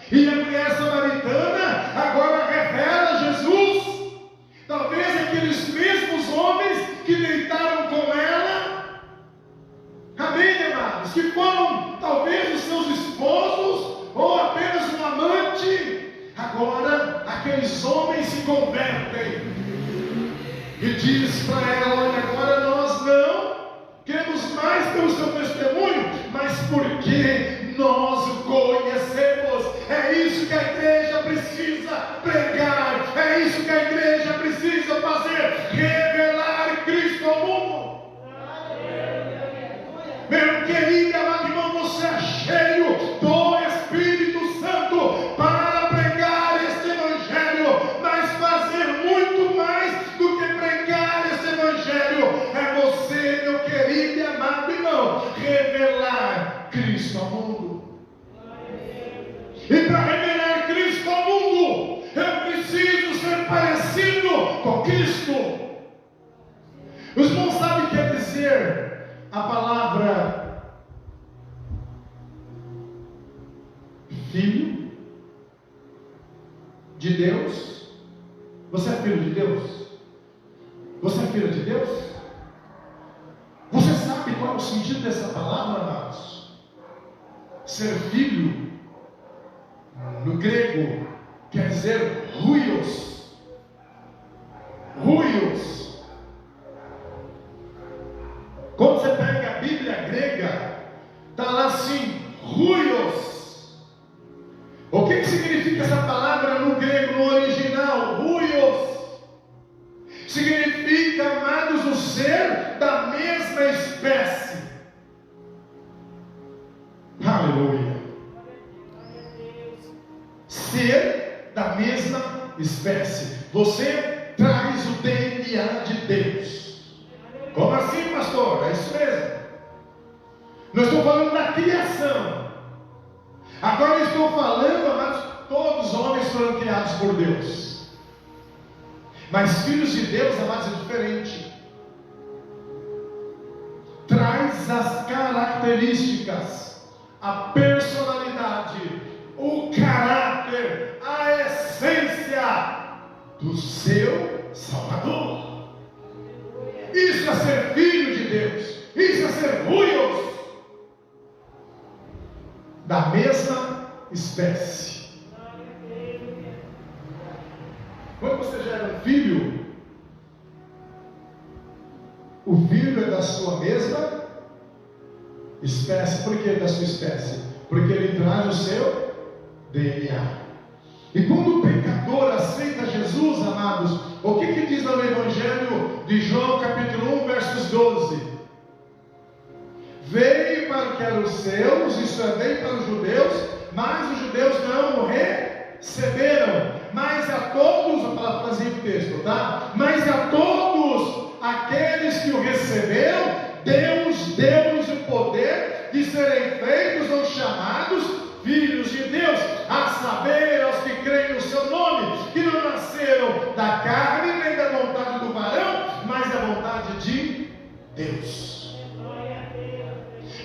e a mulher samaritana agora revela Jesus. Talvez aqueles mesmos homens que deitaram com ela, amém, amados, que foram talvez os seus esposos ou apenas um amante, agora aqueles homens se convertem e diz para ela: olha, agora nós não queremos mais pelo seu testemunho, mas porque nós o conhecemos. É isso que a igreja precisa pregar, é isso que a igreja precisa fazer, revelar Cristo ao mundo. Meu querido amado irmão, você é cheio do Espírito Santo para pregar este Evangelho, mas fazer muito mais do que pregar este Evangelho é você, meu querido e amado irmão, revelar Cristo ao mundo. E para revelar Cristo ao mundo, eu preciso ser parecido com Cristo. Os irmãos sabem o que quer dizer a palavra filho de Deus? Você é filho de Deus? Você é filho de Deus? Você sabe qual é o sentido dessa palavra, amados? Ser filho, no grego, quer dizer huios. Huios. Quando você pega a Bíblia grega, está lá assim: significa essa palavra no grego, no original? Huios. Significa, amados, o ser da mesma espécie. Aleluia. Ser da mesma espécie. Você traz o DNA de Deus. Como assim, pastor? É isso mesmo. Nós estamos falando da criação. Agora eu estou falando, amados, todos os homens foram criados por Deus. Mas filhos de Deus, amados, é diferente. Traz as características, a personalidade, o caráter, a essência do seu Salvador. Isso é ser filho de Deus. Isso é ser ruios da mesma espécie. Quando você gera um filho, o filho é da sua mesma espécie. Por que da sua espécie? Porque ele traz o seu DNA. E quando o pecador aceita Jesus, amados, o que diz no Evangelho de João, capítulo 1, versos 12? Veio para o que eram os seus, isso é, veio para os judeus, mas os judeus não o receberam. Mas a todos, vou parafrasear o texto, tá? Mas a todos aqueles que o receberam, Deus deu-lhes o poder de serem feitos ou chamados filhos de Deus, a saber, aos que creem no seu nome, que não nasceram da carne nem da vontade do varão, mas da vontade de Deus.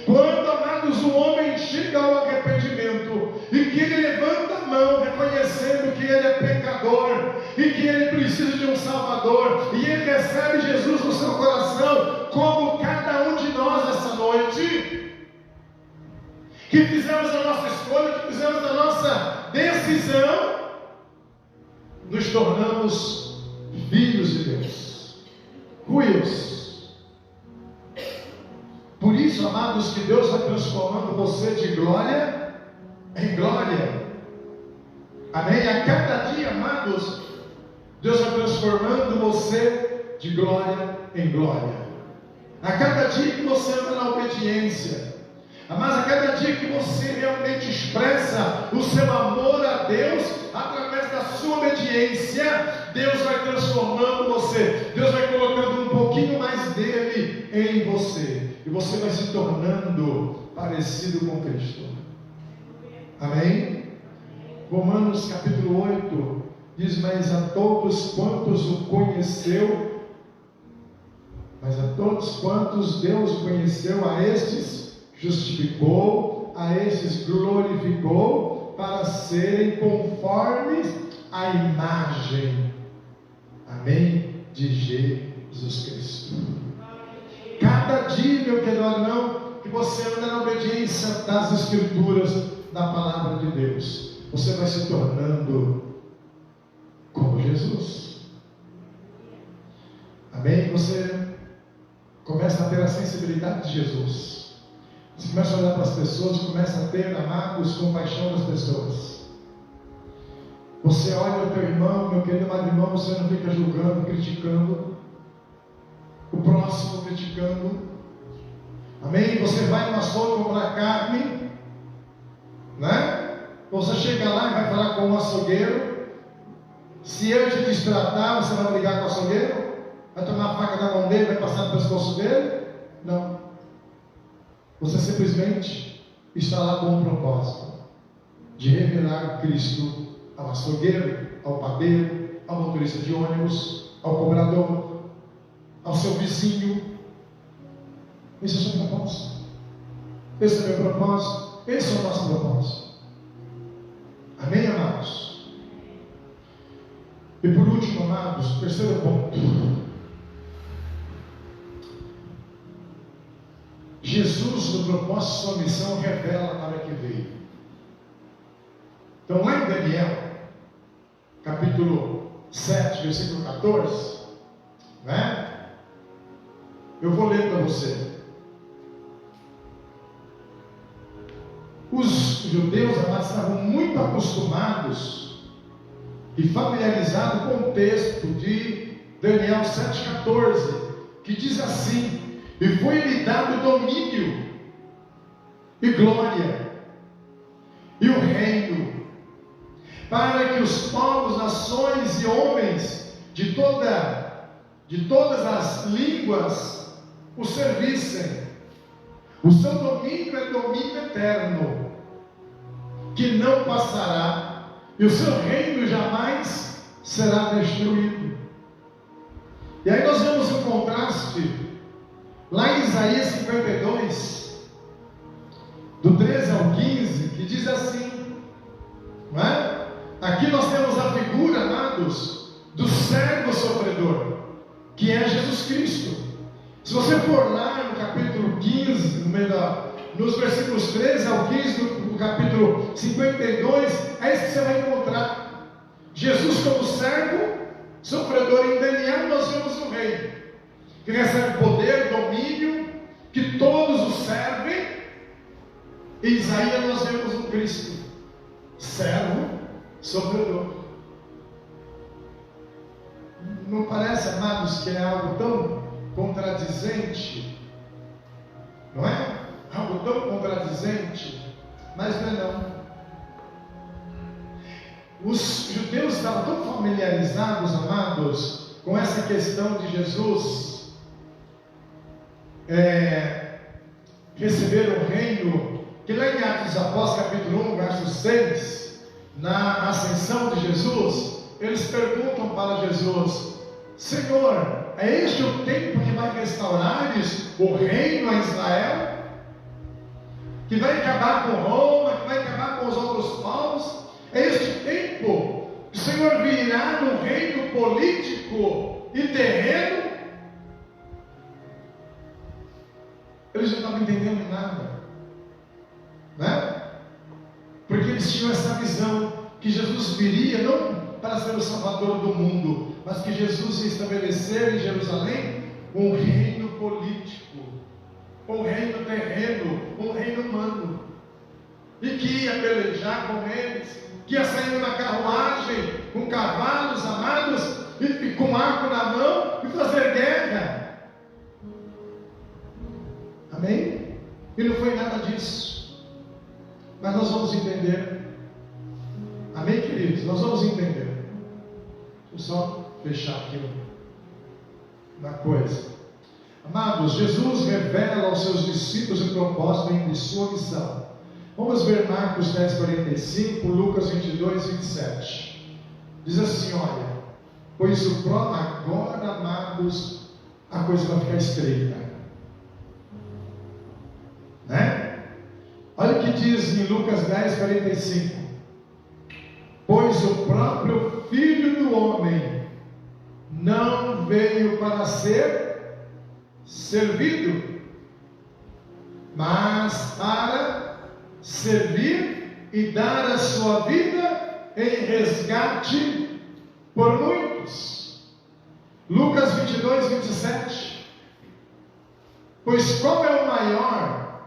Quando, amados, o homem chega ao arrependimento e que ele levanta a mão reconhecendo que ele é pecador e que ele precisa de um Salvador, e ele recebe Jesus no seu coração, como cada um de nós essa noite, que fizemos a nossa escolha, que fizemos a nossa decisão, nos tornamos filhos de Deus, ruios. Por isso, amados, que Deus vai transformando você de glória em glória. Amém? A cada dia, amados, Deus vai transformando você de glória em glória. A cada dia que você anda na obediência, mas a cada dia que você realmente expressa o seu amor a Deus, através da sua obediência, Deus vai transformando você, Deus vai colocando um pouquinho mais dele em você, e você vai se tornando parecido com Cristo. Amém? Romanos capítulo 8 diz: mas a todos quantos o conheceu, mas a todos quantos Deus conheceu, a estes justificou, a estes glorificou, para serem conformes à imagem, amém, de Jesus Cristo. Cada dia, meu querido irmão, que você anda na obediência das Escrituras, da palavra de Deus, você vai se tornando como Jesus. Amém? Você começa a ter a sensibilidade de Jesus. Você começa a olhar para as pessoas, começa a ter, amados, compaixão das pessoas. Você olha o teu irmão, meu querido amado irmão, você não fica julgando, criticando o próximo, criticando. Amém? Você vai no açougue comprar carne, né? Você chega lá e vai falar com o açougueiro. Se ele te destratar, você vai brigar com o açougueiro? Vai tomar a faca da mão dele, vai passar no pescoço dele? Não. Você simplesmente está lá com um propósito de revelar Cristo ao açougueiro, ao padeiro, ao motorista de ônibus, ao cobrador, ao seu vizinho. Esse é o seu propósito. Esse é o meu propósito. Esse é o nosso propósito. Amém, amados? E por último, amados, terceiro ponto. Jesus, no propósito de sua missão, revela para que veio. Então, lá em Daniel, capítulo 7, versículo 14, né? Eu vou ler para você. Os judeus, amados, estavam muito acostumados e familiarizados com o texto de Daniel 7,14, que diz assim: e foi-lhe dado domínio e glória e o reino, para que os povos, nações e homens de todas as línguas o servissem. O seu domínio é domínio eterno, que não passará, e o seu reino jamais será destruído. E aí nós vemos um contraste lá em Isaías 52, do 13 ao 15, que diz assim, não é? Aqui nós temos a figura, amados, do servo sofredor, que é Jesus Cristo. Se você for lá no capítulo 15, nos versículos 13 ao 15 do capítulo 52, é isso que você vai encontrar. Jesus como servo sofredor. Em Daniel nós vemos o rei, que recebe poder, domínio, que todos o servem. Em Isaías nós vemos o Cristo, servo sofredor. Não parece, amados, que é algo tão contradizente? Não é? Algo tão contradizente, mas não é não. Os judeus estavam tão familiarizados, amados, com essa questão de Jesus receber o reino, que lá em Atos dos Apóstolos, capítulo 1, verso 6, na ascensão de Jesus, eles perguntam para Jesus: Senhor, é este o tempo que vai restaurares o reino a Israel? Que vai acabar com Roma, que vai acabar com os outros povos? É este tempo que o Senhor virá num reino político e terreno? Eles não estavam entendendo nada, né? Porque eles tinham essa visão que Jesus viria não para ser o Salvador do mundo, mas que Jesus ia estabelecer em Jerusalém um reino político, um reino terreno, um reino humano, e que ia pelejar com eles, que ia sair numa carruagem com cavalos amados e com arco na mão e fazer guerra. Amém? E não foi nada disso, mas nós vamos entender. Amém, queridos? Nós vamos entender. Deixa eu só fechar aqui uma coisa. Amados, Jesus revela aos seus discípulos o propósito de sua missão. Vamos ver Marcos 10, 45, Lucas 22, 27. Diz assim, olha: pois agora, amados, a coisa vai ficar estreita, né? Olha o que diz em Lucas 10, 45. Pois o próprio Filho do Homem não veio para ser servido, mas para servir e dar a sua vida em resgate por muitos. Lucas 22, 27. Pois qual é o maior?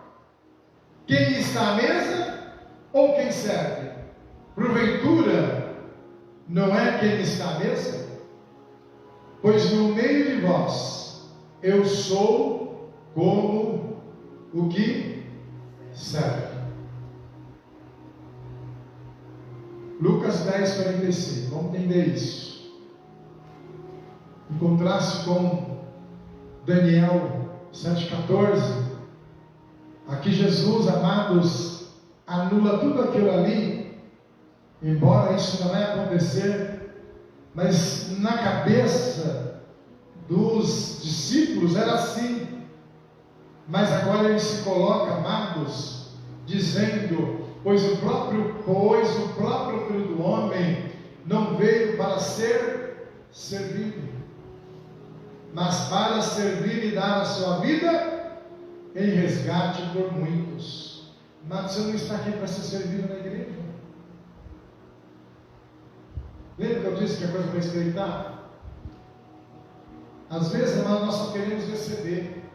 Quem está à mesa ou quem serve? Porventura, não é quem está à mesa? Pois no meio de vós, eu sou como o que serve. Lucas 10, 45, vamos entender isso. Em contraste com Daniel 7, 14, aqui Jesus, amados, anula tudo aquilo ali. Embora isso não vai acontecer, mas na cabeça dos discípulos era assim. Mas agora ele se coloca, amados, dizendo: pois o próprio Filho do Homem não veio para ser servido, mas para servir e dar a sua vida em resgate por muitos. Mas você não está aqui para ser servido na igreja? Lembra que eu disse que a coisa vai estreitar? Às vezes, irmão, nós só queremos receber,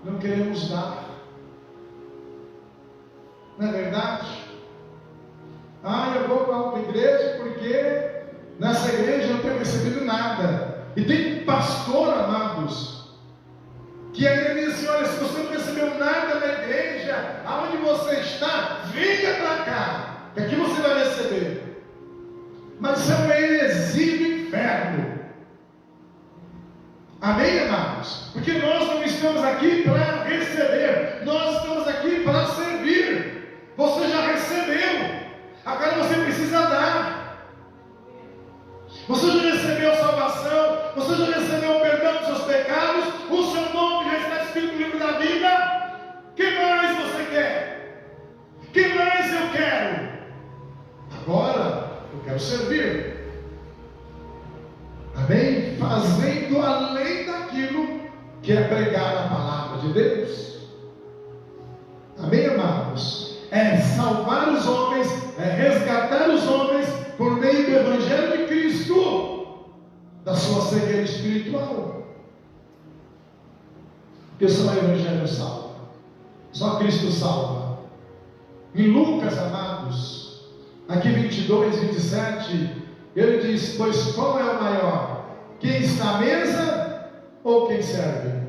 não queremos dar. Não é verdade? volto à igreja porque nessa igreja eu não tenho recebido nada. E tem pastor, amados, que ainda diz assim: olha, se você não recebeu nada na igreja, aonde você está, venha para cá, que aqui você vai receber. Mas isso é uma heresia do inferno. Amém, amados? Porque nós não estamos aqui para receber, nós estamos aqui para servir. Você já recebeu, agora você precisa dar. Você já recebeu salvação, você já recebeu o perdão dos seus pecados, o seu nome já está escrito no livro da vida. O que mais você quer? O que mais eu quero? Agora eu quero servir. Amém? Fazendo além daquilo que é pregar a palavra de Deus. Amém, amados? É salvar os homens, é resgatar os homens por meio do Evangelho de Cristo, da sua cegueira espiritual. Porque só o Evangelho salva, só Cristo salva. Em Lucas, amados, aqui 22, 27, ele diz: pois qual é o maior? Quem está à mesa ou quem serve?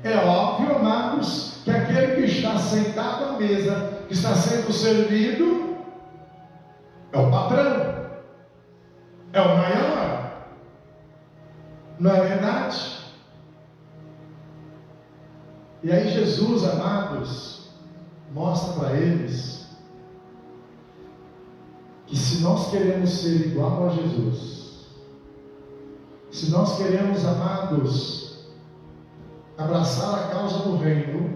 É óbvio, amados, que aquele que está sentado à mesa, que está sendo servido, é o patrão, é o maior. Não é verdade? E aí Jesus, amados, mostra para eles que se nós queremos ser igual a Jesus, se nós queremos, amados, abraçar a causa do reino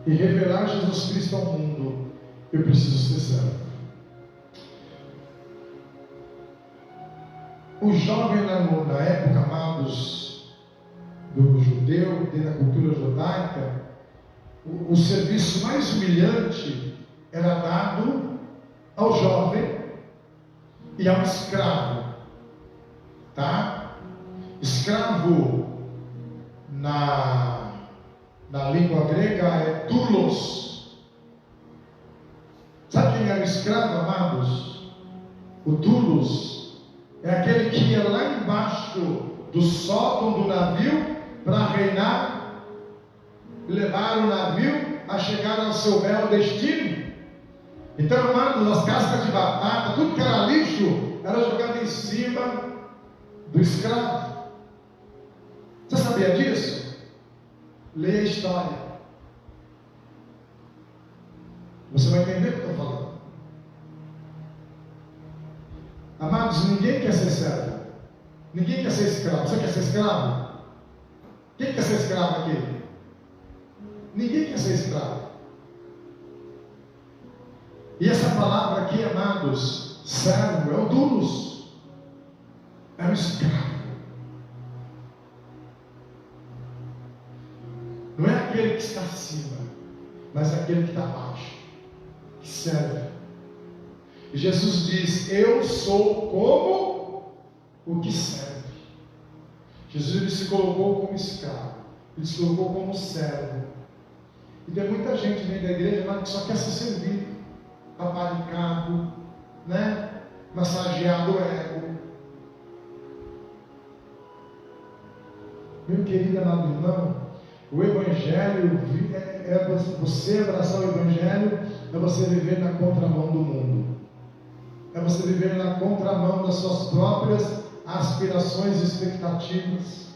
e revelar Jesus Cristo ao mundo, eu preciso ser servo. O jovem na época, amados, do judeu, dentro da cultura judaica, o serviço mais humilhante era dado ao jovem e ao escravo, tá? Escravo na língua grega é doulos. Sabe quem era o escravo, amados? O doulos é aquele que ia lá embaixo do sótão do navio para reinar e levar o navio a chegar ao seu belo destino. Então, amados, as cascas de batata, tudo que era lixo, era jogado em cima do escravo. Você sabia disso? Leia a história. Você vai entender o que eu estou falando. Amados, ninguém quer ser servo. Ninguém quer ser escravo. Você quer ser escravo? Quem quer ser escravo aqui? Ninguém quer ser escravo. E essa palavra aqui, amados, servo, é o doulos, é o escravo. Não é aquele que está acima, mas aquele que está abaixo, que serve. E Jesus diz: eu sou como o que serve. Jesus, ele se colocou como escravo, ele se colocou como servo. E tem muita gente dentro da igreja lá que só quer ser servido, paparicado, né? Massageado o ego. Meu querido amado irmão, o Evangelho é você abraçar o Evangelho, é você viver na contramão do mundo, é você viver na contramão das suas próprias aspirações e expectativas.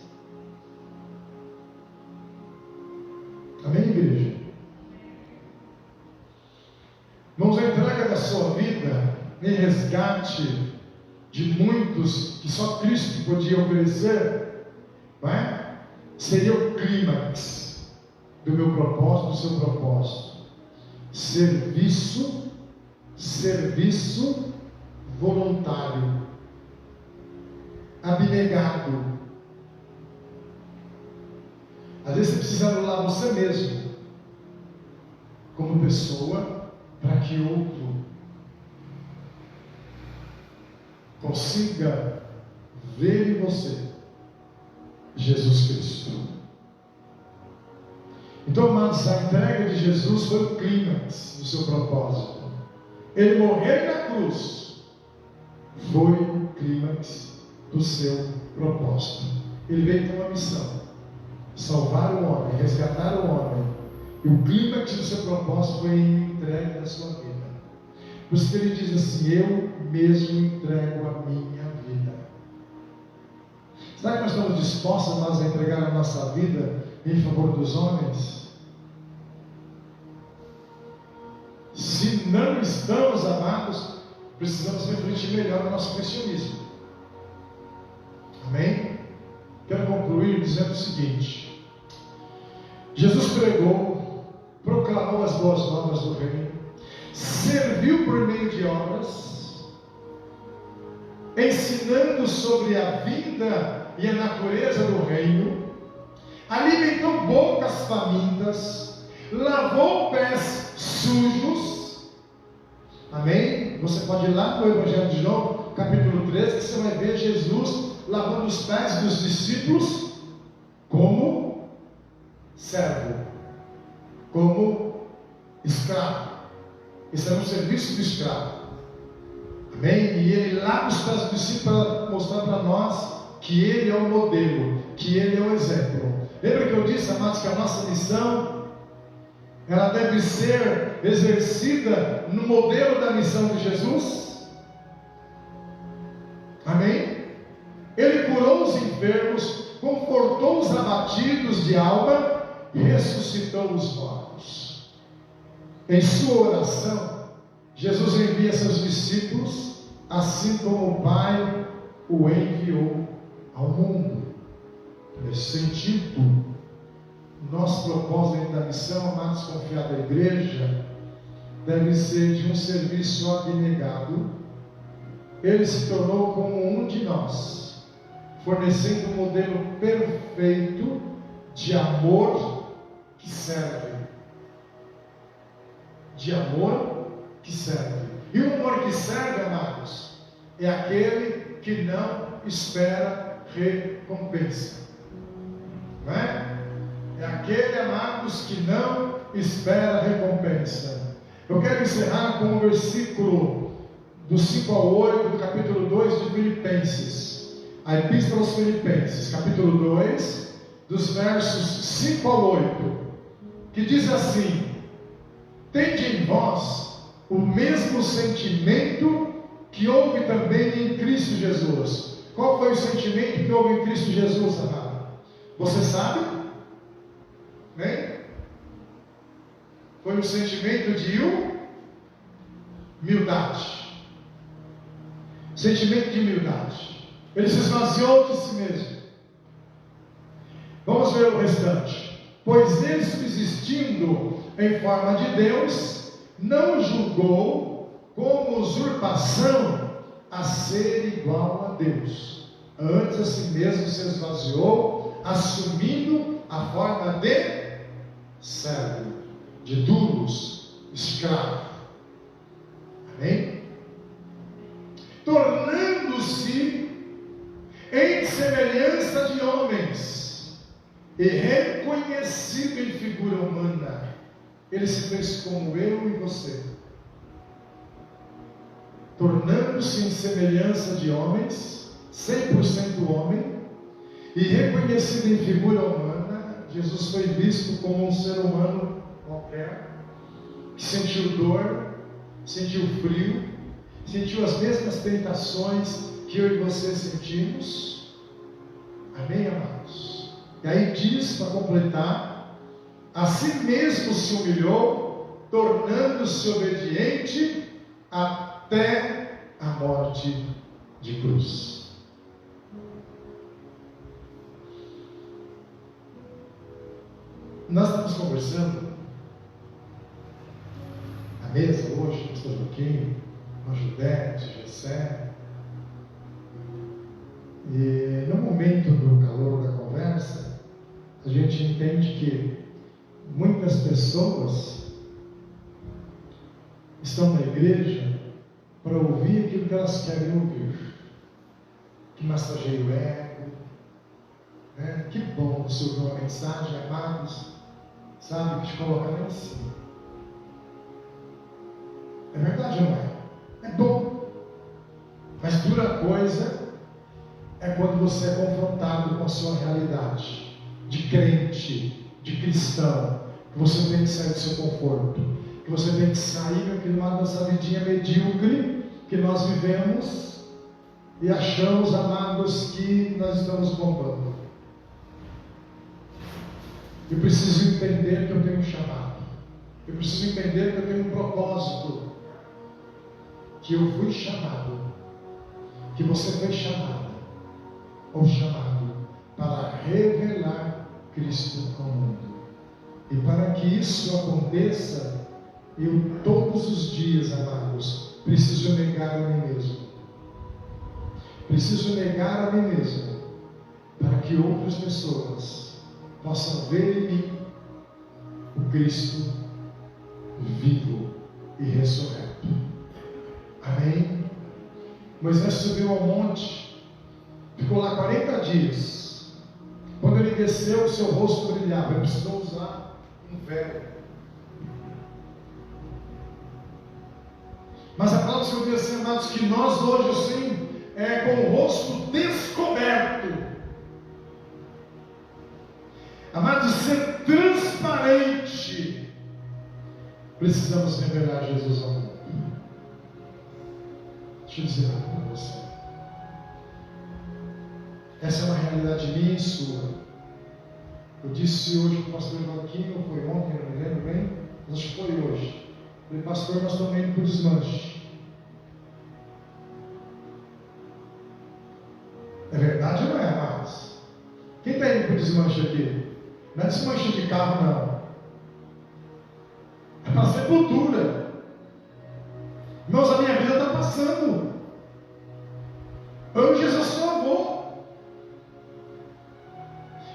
Amém, igreja? Irmãos, a entrega da sua vida em resgate de muitos que só Cristo podia oferecer, não é? Seria o clímax do meu propósito, do seu propósito. Serviço voluntário, abnegado. Às vezes você precisa anular você mesmo como pessoa, para que outro consiga ver em você Jesus Cristo. Então, amados, a entrega de Jesus foi o clímax do seu propósito. Ele morrer na cruz foi o clímax do seu propósito. Ele veio com uma missão: salvar o homem, resgatar o homem. E o clímax do seu propósito foi entregue na sua vida. Por isso que ele diz assim: eu mesmo entrego a minha vida. Será que nós estamos dispostos a entregar a nossa vida em favor dos homens? Se não estamos, amados, precisamos refletir melhor no nosso cristianismo. Amém? Quero concluir dizendo o seguinte: Jesus pregou, proclamou as boas novas do reino, serviu por meio de obras, ensinando sobre a vida e a natureza do reino, alimentou bocas famintas, lavou pés sujos. Amém? Você pode ir lá no Evangelho de João, capítulo 13, que você vai ver Jesus lavando os pés dos discípulos como servo, como escravo. Esse era um serviço do escravo. Amém? E ele lava os pés dos discípulos para mostrar para nós que ele é o modelo, que ele é o exemplo. Lembra que eu disse, amados, que a nossa missão ela deve ser exercida no modelo da missão de Jesus? Amém? Ele curou os enfermos, confortou os abatidos de alma, ressuscitou os mortos. Em sua oração, Jesus envia seus discípulos, assim como o Pai o enviou ao mundo. Nesse sentido, nosso propósito da missão, amados, confiado à igreja, deve ser de um serviço abnegado. Ele se tornou como um de nós, fornecendo um modelo perfeito de amor que serve. De amor que serve. E o amor que serve, amados, é aquele que não espera recompensa. Não é? É aquele, amados, que não espera recompensa. Eu quero encerrar com o versículo do 5 ao 8 do capítulo 2 de Filipenses. A Epístola aos Filipenses, capítulo 2, dos versos 5 ao 8, que diz assim: tende em vós o mesmo sentimento que houve também em Cristo Jesus. Qual foi o sentimento que houve em Cristo Jesus, amado? Você sabe? Bem? Foi um sentimento de humildade. Sentimento de humildade. Ele se esvaziou de si mesmo. Vamos ver o restante. Pois ele, subsistindo em forma de Deus, não julgou como usurpação a ser igual a Deus. Antes a si mesmo se esvaziou, assumindo a forma de servo, de duros, escravo. Amém? Tornando-se em semelhança de homens e reconhecido em figura humana, ele se fez como eu e você. Tornando-se em semelhança de homens, 100% homem, e reconhecido em figura humana, Jesus foi visto como um ser humano qualquer, que sentiu dor, sentiu frio, sentiu as mesmas tentações que eu e você sentimos. Amém, amados? E aí diz, para completar: a si mesmo se humilhou, tornando-se obediente até a morte de cruz. Nós estamos conversando à mesa hoje, pastor Joaquim, com a Judete, Gessé, e no momento do calor da conversa, a gente entende que muitas pessoas estão na igreja para ouvir aquilo que elas querem ouvir, que massageia o ego, né? Que bom você ouvir uma mensagem, amados, sabe, que te coloca lá em cima. É verdade não é? É bom. Mas dura coisa é quando você é confrontado com a sua realidade de crente, de cristão, que você tem que sair do seu conforto, que você tem que sair, meu querido, dessa vidinha medíocre que nós vivemos e achamos, amados, que nós estamos bombando. Eu preciso entender que eu tenho um chamado. Eu preciso entender que eu tenho um propósito. Que eu fui chamado. Que você foi chamado. Ou chamado para revelar Cristo ao mundo. E para que isso aconteça, eu todos os dias, amados, preciso negar a mim mesmo. Preciso negar a mim mesmo. Para que outras pessoas possam ver em mim o Cristo vivo e ressurreto. Amém? Moisés subiu ao monte, ficou lá 40 dias. Quando ele desceu, o seu rosto brilhava. Ele precisou usar um véu. Mas a palavra do Senhor diz assim, amados, que nós hoje assim, com o rosto descoberto. Amado, de ser transparente, precisamos revelar Jesus ao mundo. Deixa eu dizer algo para você. Essa é uma realidade minha e sua. Eu disse hoje para o pastor Joaquim, ou foi ontem, não me lembro bem, mas acho que foi hoje. Eu falei, pastor, nós estamos indo para o desmanche. É verdade ou não é, amados? Quem está indo para o desmanche aqui? Não é desmanche de carro, não. É para a sepultura. Irmãos, a minha vida está passando. Eu, Jesus, sou avô.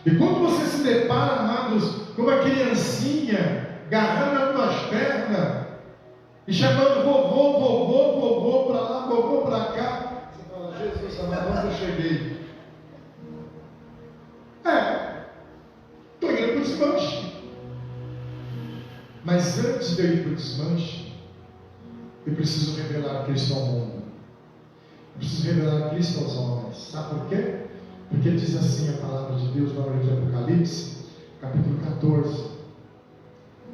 E quando você se depara, amados, com uma criancinha agarrando as tuas pernas e chamando vovô, vovô, vovô para lá, vovô para cá, você fala, Jesus amado, onde eu cheguei? Estou indo para o desmanche. Mas antes de eu ir para o desmanche, eu preciso revelar Cristo ao mundo. Eu preciso revelar Cristo aos homens. Sabe por quê? Porque diz assim a palavra de Deus no livro de Apocalipse, capítulo 14.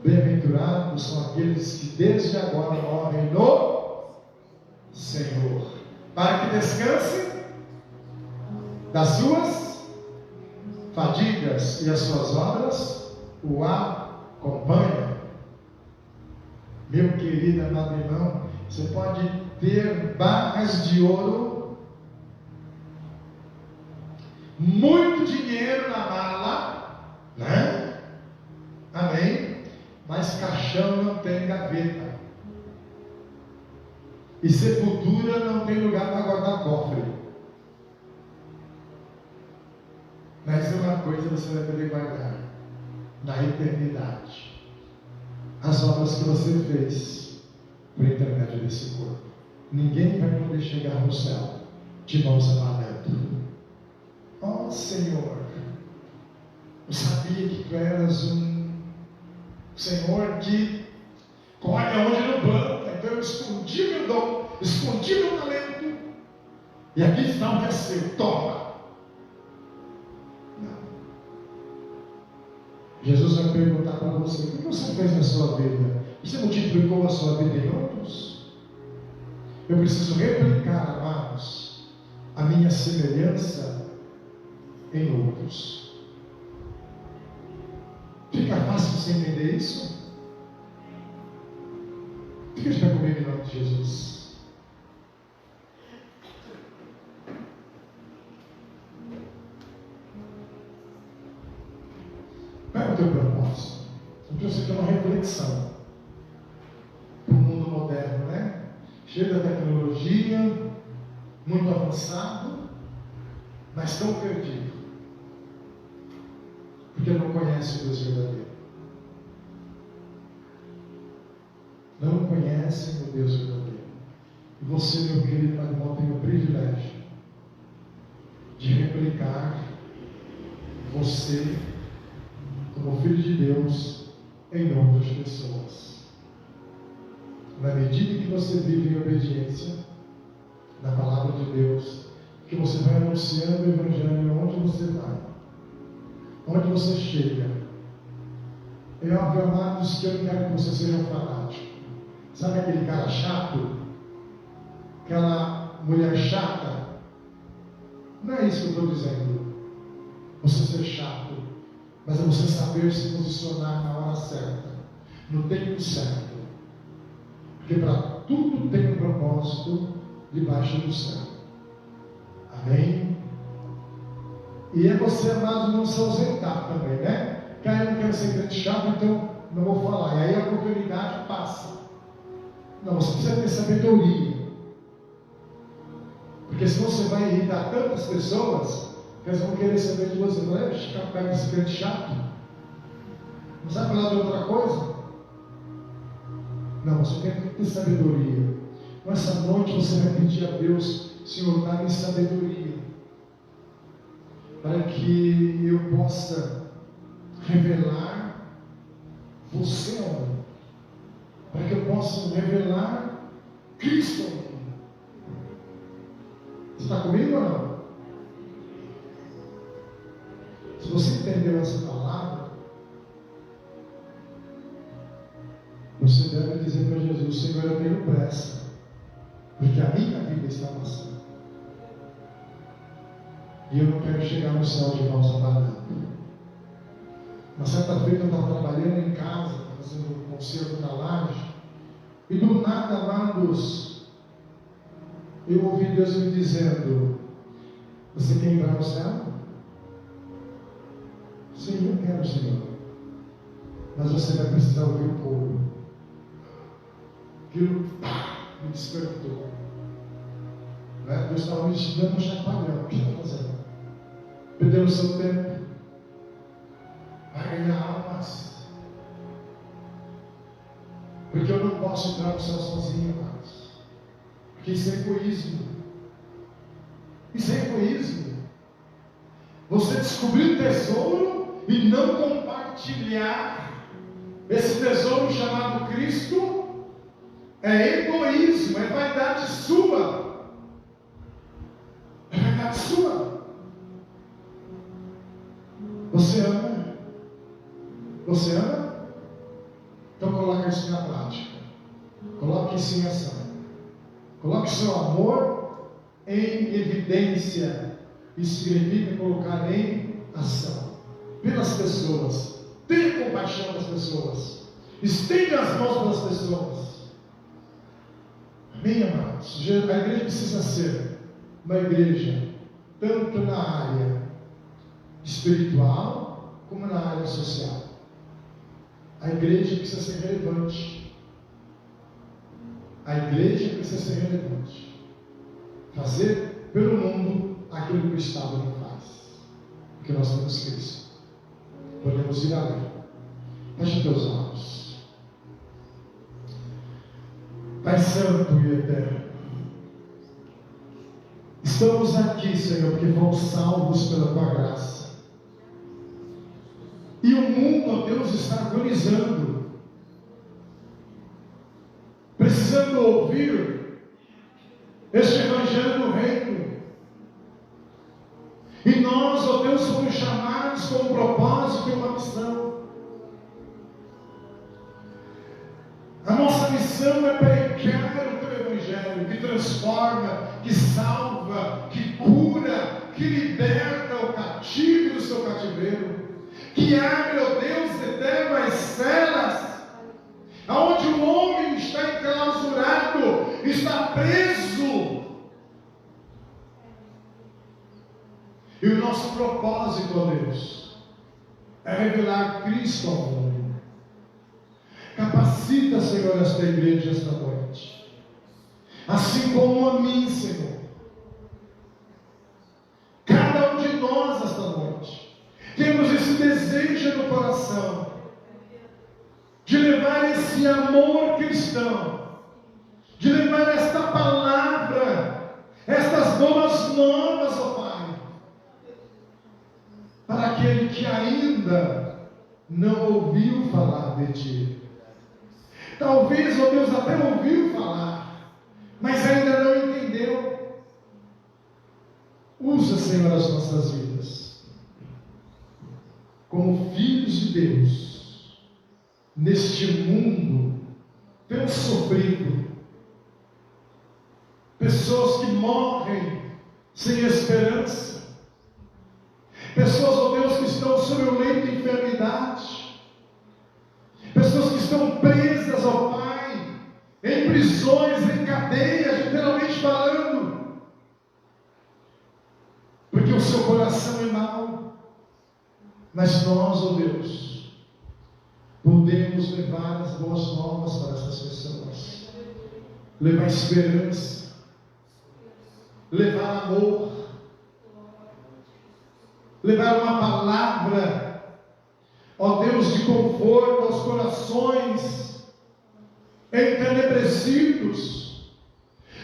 Bem-aventurados são aqueles que desde agora morrem no Senhor, para que descansem das suas fadigas e as suas obras o acompanham. Meu querido amado irmão, você pode ter barras de ouro, muito dinheiro na mala, né? Amém? Mas caixão não tem gaveta. E sepultura não tem lugar para guardar cofre. Mas uma coisa você vai poder guardar na eternidade: as obras que você fez por intermédio desse corpo. Ninguém vai poder chegar no céu de mãos abanando. Oh Senhor, eu sabia que Tu eras um Senhor que colhe onde não planta. Então eu escondi meu dom, escondi meu talento, e aqui está o que é seu, toma. Não. Jesus vai perguntar para você: o que você fez na sua vida? Você multiplicou a sua vida em outros? Eu preciso replicar, amados, a minha semelhança em outros. Fica fácil você entender isso? Fica de pé comigo em nome de Jesus. Qual é o teu propósito? Eu preciso ter uma reflexão para o mundo moderno, né? Cheio da tecnologia, muito avançado, mas tão perdido, porque não conhece o Deus verdadeiro. Não conhecem o Deus verdadeiro. E você, meu querido Pai do Mal, tem o privilégio de replicar você como filho de Deus em outras pessoas. Na medida que você vive em obediência na palavra de Deus, que você vai anunciando o Evangelho onde você vai, onde você chega. É óbvio, amados, que eu não quero que você seja um fanático. Sabe aquele cara chato? Aquela mulher chata? Não é isso que eu estou dizendo. Você ser chato, mas é você saber se posicionar na hora certa, no tempo certo. Porque para tudo tem um propósito debaixo do céu. Amém? E é você, amado, não se ausentar também, né? Cara, eu não quero ser crente chato, então não vou falar. E aí a oportunidade passa. Não, você precisa ter sabedoria. Porque senão você vai irritar tantas pessoas que elas vão querer saber de você. Não é ficar perto desse crente chato? Não sabe falar de outra coisa? Não, você tem que ter sabedoria. Nessa noite você vai pedir a Deus, Senhor, dá-me sabedoria, para que eu possa revelar você ao mundo, para que eu possa revelar Cristo ao mundo. Você está comigo ou não? Se você entendeu essa palavra, você deve dizer para Jesus: Senhor, eu tenho pressa, porque a minha vida está passando. E eu não quero chegar no céu de mãos abanando. Uma certa feita eu estava trabalhando em casa, fazendo um concerto na laje, e do nada, amados, eu ouvi Deus me dizendo: você quer entrar no céu? Sim, eu quero, Senhor. Mas você vai precisar ouvir o povo. Aquilo me despertou. Né? Deus estava me dando um chacoalhão. O que está fazendo? Perdeu o seu tempo. Vai ganhar almas. Porque eu não posso entrar no céu sozinho, mas. Porque isso é egoísmo. Isso é egoísmo. Você descobrir o tesouro e não compartilhar esse tesouro chamado Cristo é egoísmo, é vaidade sua. É vaidade sua. Você ama? Você ama? Então coloque isso na prática. Coloque isso em ação. Coloque seu amor em evidência. Isso significa colocar em ação. Pelas pessoas. Tenha compaixão das pessoas. Estenda as mãos pelas pessoas. Amém, amados? A igreja precisa ser uma igreja tanto na área espiritual como na área social. A igreja precisa ser relevante. A igreja precisa ser relevante. Fazer pelo mundo aquilo que o Estado não faz. Porque nós temos Cristo. Podemos ir além. Feche teus olhos. Pai Santo e Eterno, estamos aqui, Senhor, porque fomos salvos pela Tua graça. E o mundo, ó Deus, está agonizando, precisando ouvir este Evangelho do Reino. E nós, ó Deus, fomos chamados com um propósito e uma missão. A nossa missão é pregar o Teu Evangelho, que transforma, que salva, que cura, que liberta o cativo do seu cativeiro, que abre, ó Deus eterno, as celas, aonde o homem está enclausurado, está preso. E o nosso propósito, ó Deus, é revelar Cristo ao mundo. Capacita, Senhor, esta igreja esta noite, assim como a mim, Senhor. Cada um de nós esta noite temos esse desejo no coração de levar esse amor cristão, de levar esta palavra, estas boas novas, ó Pai, para aquele que ainda não ouviu falar de Ti. Talvez, ó Deus, até ouviu falar, mas ainda não entendeu. Usa, Senhor, as nossas vidas como filhos de Deus neste mundo tão sofrido. Pessoas que morrem sem esperança. Pessoas, ó Deus, que estão sobre o leito de enfermidade. Pessoas que estão presas, ó Pai, em prisões, em cadeias, literalmente falando. Porque o seu coração é mau. Mas nós, ó Deus, podemos levar as boas novas para essas pessoas. Levar esperança. Levar amor. Levar uma palavra, ó Deus, de conforto aos corações entenebrecidos.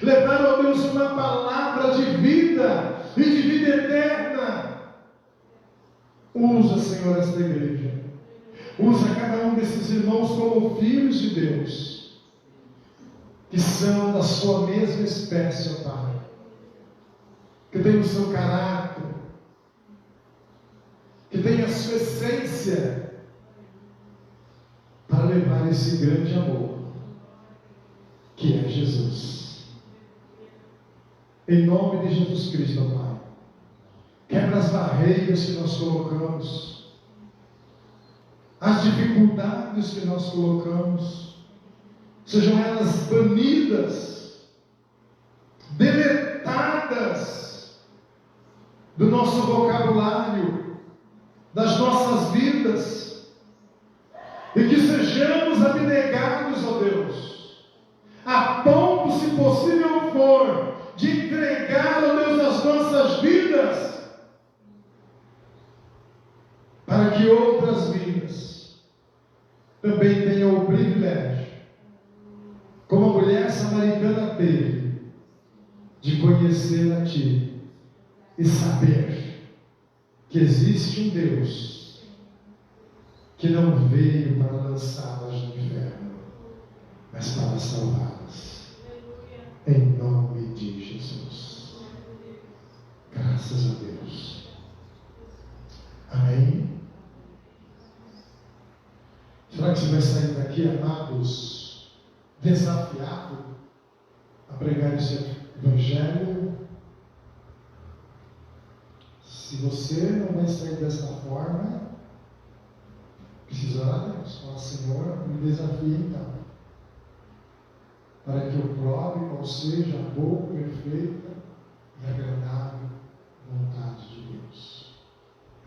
Levar, ó Deus, uma palavra de vida e de vida eterna. Usa, Senhor, esta igreja. Usa cada um desses irmãos como filhos de Deus, que são da sua mesma espécie, ó Pai, que tem o seu caráter, que tem a sua essência, para levar esse grande amor, que é Jesus. Em nome de Jesus Cristo, ó Pai, quebra as barreiras que nós colocamos, as dificuldades que nós colocamos, sejam elas banidas, deletadas do nosso vocabulário, das nossas vidas, e que sejamos abnegados, ó Deus, a ponto, se possível for, de entregar, ó Deus, as nossas vidas, para que outras vidas também tenham o privilégio, como a mulher samaritana teve, de conhecer a Ti e saber que existe um Deus que não veio para lançá-las no inferno, mas para salvá-las. Em nome de Jesus. Graças a Deus. Amém? Será que você vai sair daqui, amados, desafiado a pregar esse evangelho? Se você não vai sair dessa forma, precisa orar a Deus. Fala, Senhor, me desafie então, para que eu prove qual seja a boa, perfeita e agradável vontade de Deus.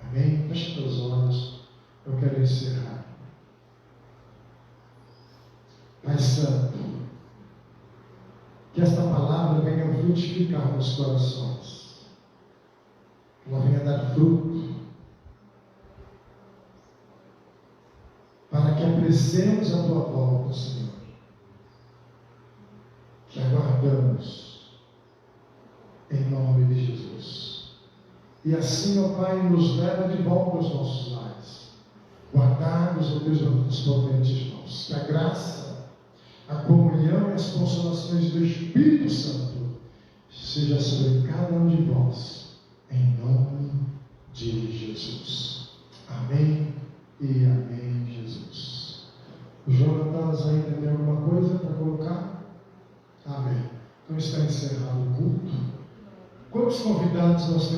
Amém? Feche teus olhos, eu quero encerrar. Pai Santo, que esta palavra venha frutificar nos corações, ela venha dar fruto, para que apreciemos a Tua volta, Senhor, que aguardamos, em nome de Jesus. E assim, ó Pai, nos leva de volta aos nossos lares, guardados, ó Deus, nos potentes mãos. Que a graça, a comunhão e as consolações do Espírito Santo seja sobre cada um de vós, em nome de Jesus. Amém e amém, Jesus. O Jonatas ainda tem alguma coisa para colocar? Amém. Então está encerrado o culto. Quantos convidados nós temos?